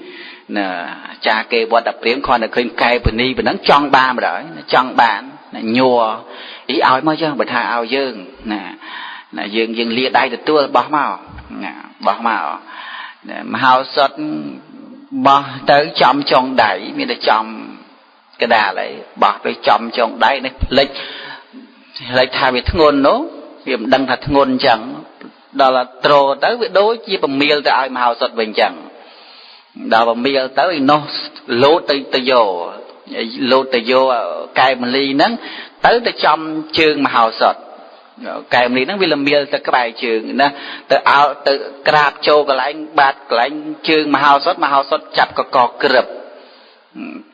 nè cha kê vợ đập riếm con là khơi cay bữa nay bữa nắng tròn ba mà đỡ tròn bàn nhùa ý ao mới chứ bữa thay ao dương nè dương lia đai từ tua bỏ màu mà hao sót bỏ tới chom trong đẩy mình để chom cái đà lại bỏ tới chom trong đáy này lấy thay về thằng ngôn nó việc đăng thật ngôn chẳng đó là trồ tới việc đối chi bằng miêu tới ai mà hao sót bình chẳng đó và miêu tới nó lô tới vô cài mình ly nắng tới trong trường mà hào sọt cài mình ly nắng vì là miêu tới cái bài trường nè tới ao tới crab châu cái lãnh bát cái lãnh trường mà hào sọt chặt cò cướp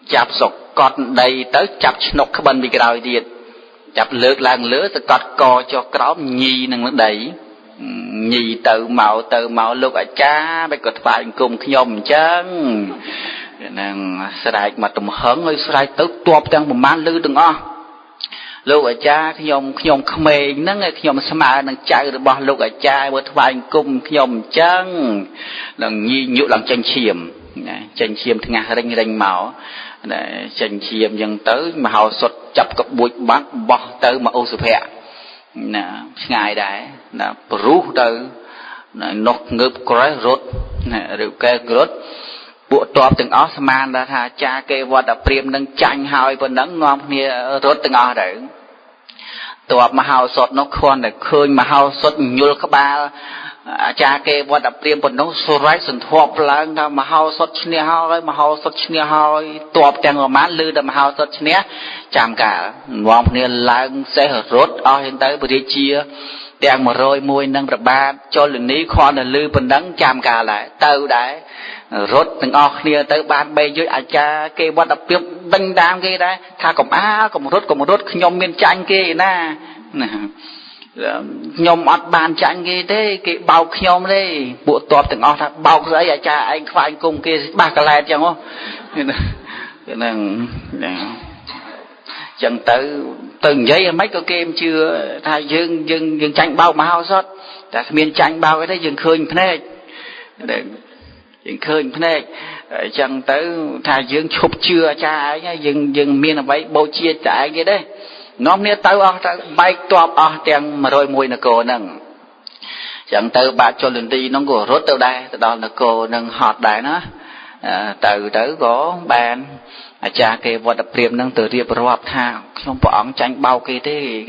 chặt sọc cọt đầy tới chặt nọc cái bên bị cái đào điệt chặt lược làng lứa tới cọt cò cho cái đó nhì năng nó đầy nhì tự mạo lúc ở cha bây cột phải cùng nhom chăng nàng sài mà tụm hớn ơi sài tới tuột trong một màn lư từng lúc ở cha nhom khmê nắng nhom sama nàng chạy được bao lúc ở cha bớt phải cùng nhom chăng nàng nhi nhụ làm tranh chiêm thằng ngà rinh mạo tranh chiêm dần tới mà hào sọt chập cặp bụi bát bỏ tới mà ô sụp hẹ nè ngày đấy nè rú từ nóc ngớp cõi rốt nè rồi cái rốt bộ toạp từng osman đã tha cha kê vật đập riềm nâng chanh hoi vẫn nâng ngon nia rốt từng đấy toạp mà hào sọt nó khoan để khơi mà hào sọt nhul các ba cha kê vật đập riềm vẫn nó sôi rái sần thọp lăng ta mà hào sọt nia hoi toạp từng ở mán lư đầm hào sọt nia chạm cả ngon nia lăng sẽ rốt hiện tới bữa chia đang mà rồi mùi nâng bạc ba cho lần ní khoan là lư phần đắng chạm cả lại tàu đấy rốt từng nia tới ban bây dưới cha kê vật đập riềm đinh đam kia đấy tha cộng rốt nhom miên chanh kia na nhom ọt bàn chanh kia thế cái bao nhom đấy bộ toạp từng thà bao giấy cha anh khoai cùng kia ba cái lại chẳng không nên chẳng từng giấy mấy cái kem chưa thay dương chanh bao mà hao sót ta miền chanh bao cái đấy dương khơi phê dương khơi phê chẳng tới thay dương chụp chưa cha ấy dương miền là vậy bầu chia tại cái đấy nó nè tới bay toạp tiền mà rồi mùi là cổ nằng chẳng tới ba cho lên đi nó có rốt tới đây đó là cô nâng hot đại nó từ tới có bàn cha cái vật đập riềm nâng từ riệp rọp thang trong bọn tranh bao kia thế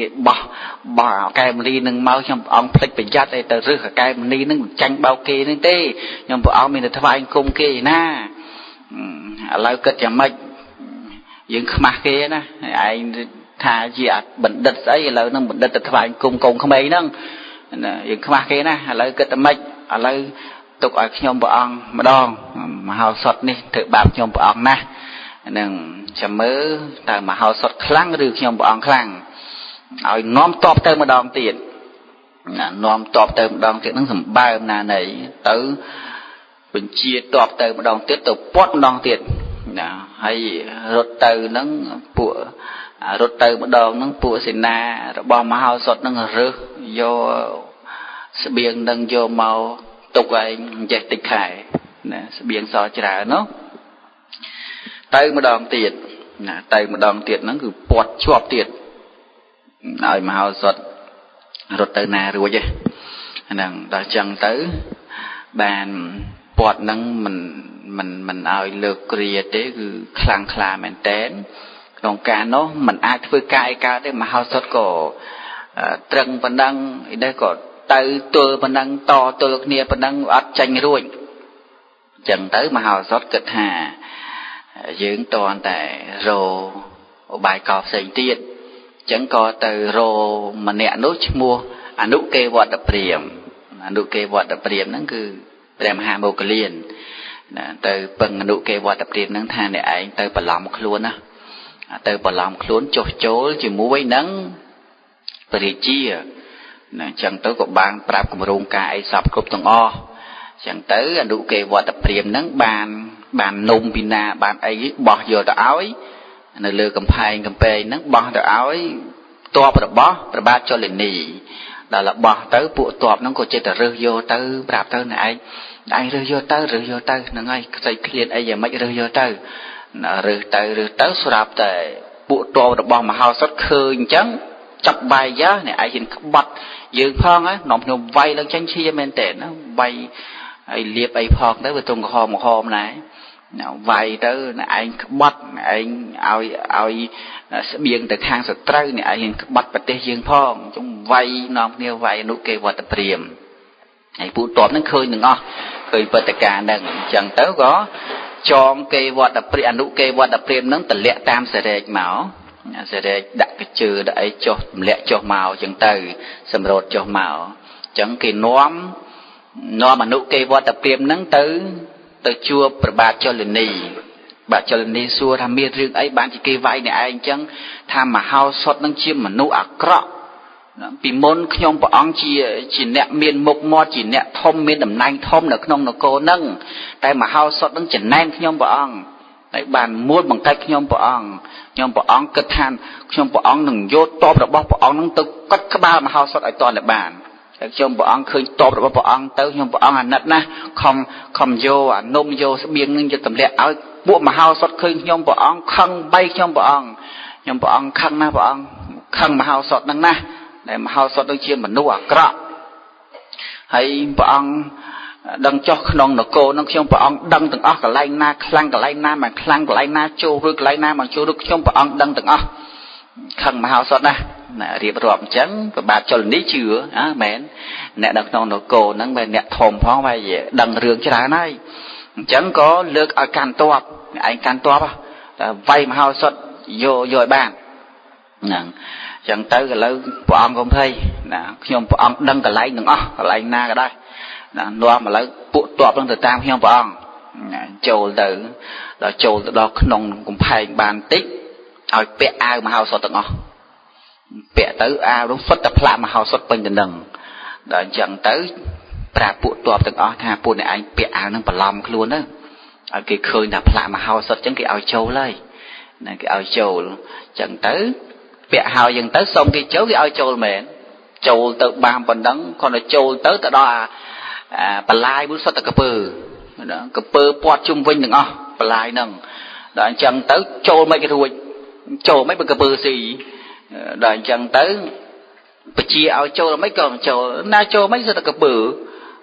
bỏ cái mình đi nâng mau trong ông thích bị dắt đây từ rước cái mình đi nâng tranh bao kia nên thế nhưng bọn mình là thay cung kia na lại cất cho mày những mặt kia nè anh thà gì bệnh đứt ấy là nâng bệnh đứt thay cung cùng không ấy nâng những mặt kia nè lại cất cho mày lại tục ở trong bọn mà đòn mà hào sọt đi thử bám trong bọn nè nâng chấm mớ tại mà hào sọt khăng được trong bọn khăng ở nóm top tới một đòn tiền nóm top tới một đòn tiền nó sầm ba nà này tới bình chia top tới một đòn tiền từ pot đòn tiền hay rốt từ nó bùa rốt từ một đòn nó bùa xin na bom mà hào sọt nó rớt vô biển nâng vô màu tục anh dạy tịch khải biển so trả nó tay một đòn tiền nó cứ bọt chọp tiền rồi mà hao sọt rốt tới nà rồi chứ nàng đã chẳng tới bàn bọt nâng mình ai lược kìa thế cứ khlang khla mẹn tén còn cả nó mình ai với cai ca đấy mà hao sọt cổ trăng vẫn đang đây có tay tôi vẫn đang to tôi lực nia vẫn đang ắt tranh ruồi chẳng tới mà hao sọt cực hà dưỡng toàn tại rồ bài cọp xây tiết chẳng có từ rồ mà nẹ nốt mua nụ kê vọt đập riềm nó cứ đem hà bầu cờ liền từ bằng nụ kê vọt đập riềm nó than để anh từ bà lòng luôn á từ bà lòng luôn chốt chố chỉ mua với nắng bởi chia chẳng tới có bàn prap của rung cài sập cục tầng o chẳng tới nụ kê vọt đập riềm nó bàn nung pina bàn ấy bỏ vô tờ áo ấy nơi lừa cầm phai nó bỏ tờ áo ấy to và ba cho lên nỉ là bỏ tới bộ toạp nó có chơi tờ rơi vô tới bạp tới này anh rơi vô tới nó ngay xây liền ấy giờ mấy rơi vô tới rơi tới sụp tới bộ toạp bỏ mà hao sót khơi trắng chập bài giá này ai nhìn bật dương phong á nòng nhôm vay lên tranh chi men tệ nó vay ai liệp ai phong tới với tung hôm này vay tới anh bắt anh ai biên từ khang sợi trâu này anh bắt bật tê dương phong chúng vay nòng nêu vay nụ kê vật tập riềm ai phụ tóm nó khơi đừng khơi vật tất cả đừng chẳng tới có chọn kê vật tập riềm nụ kê vật tập riềm nó tận lẹ tam sợi rệt máu sợi rệt đặt cái chữ để cho lẹ cho màu chẳng từ sầm rột cho màu chẳng kỳ nóm mà nụ kê vật tập riềm nó tới chua bà cho lên đi xua tham miên riêng ấy bạn chỉ kê vay này anh chẳng tham mà hao sót năng chiêm mà nụ cọ vì môn nhom bỏ ông chỉ nẹt miên mục mò chỉ nẹt thom miên đầm nanh thom được nông nó cô nâng tại mà hao sót năng chỉnh nanh nhom bỏ ông tại bàn muôn bằng cách nhom bỏ ông cất than nhom bỏ ông đừng vô to được bao bỏ ông năng tự cắt các ba mà hao sót ở toàn là bàn nhom bỏ ông khơi to được bao bỏ ông tới nhom bỏ ông nát na không vô nôm vô sẽ biếng nên cho tầm lẹ áo bộ mà hao sót khơi nhom bỏ ông khăng bay nhom bỏ ông khăng na bỏ ông khăng mà hao sót năng na để mà hao sót đôi chiên mà nua cọ hay bỏ ông đăng cho non nó cô nó không bỏ ông đăng từng óc cái lai na mà khăng cái lai na châu rực lai na mà châu rực không bỏ ông đăng từng óc khăng mà hao sót na riệp rọm trắng và bà cho lần đi chữa mến nè đăng non nó cô nó về nè thòm phong về đăng rương cho đá này chẳng có lược ở can toạp anh can toạp vay mà hao sót vô bàn chẳng tới cái lâu của ông không thấy nhưng của ông đăng cái lấy nữa cái lấy na cái đây loa mà lấy bộ toạp đang từ tam hiông của ông trầu từ đó nông cũng phải bàn tích ao bẹ ao mà hao sọt tận bẹ tới ao đúng phất tập lại mà hao sọt bên tận đằng rồi chẳng tới bà bộ toạp tận tha bộ này anh bẹ ao nó bà lòng luôn đó cái khơi đạp lại mà hao sọt chẳng cái ao trâu lấy cái ao trâu chẳng tới bẹ hào dừng tới xong cái chấu cái ao trâu mẹ trâu từ bàn phần đắng còn là trâu tới từ đó bà lai bút xuất từ cà pơ bọt chung vinh đừng bà lai nâng đoạn chẳng tới trâu mấy cái ruồi trâu mấy cái cà pơ gì đoạn chẳng tới bạch chi ao châu là mấy còn châu na châu mấy giờ là bự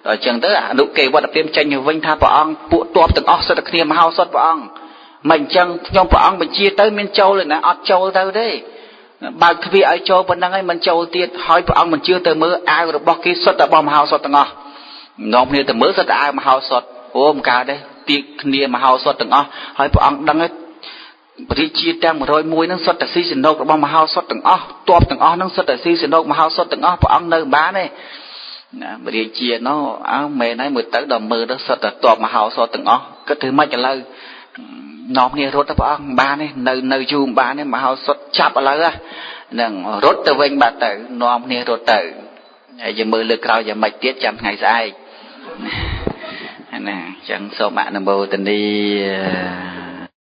rồi chẳng tới nụ kề vật tiêm tranh như vinh tha vợ ông bộ tuột từng óc sao được kia mà hao sót vợ ông mình chẳng trong vợ ông bạch chi tới miền châu là nè ớt châu tới đấy bao khi ai châu vẫn đang ấy mình châu tiệt hỏi vợ ông mình chưa tới mưa ai rồi bỏ cái sót đã bỏ mà hao sót từng óc nông này từ mưa sót ai mà hao sót ôm cả đây tiệt kia mà hao sót từng óc hỏi vợ ông đang ấy bạch chi trang một rồi muối nó sót tại season đâu bỏ mà hao sót từng óc tuột từng óc nó sót tại season đâu mà hao sót từng óc vợ ông nơi bán này bạch chi nó áo mẹ này mới tới đầm mưa đó sót tại tuột mà hao sót từng óc cái thứ mấy chả lâu nông này rốt vợ ông ba này nơi nơi chùm ba này mà hao sót chắp ở lâu á nâng rốt từ vinh bát tử nông này rốt tử giờ mưa lừa cao giờ mạch tiết trăm ngày sai nè chẳng số mạng nằm bầu tình đi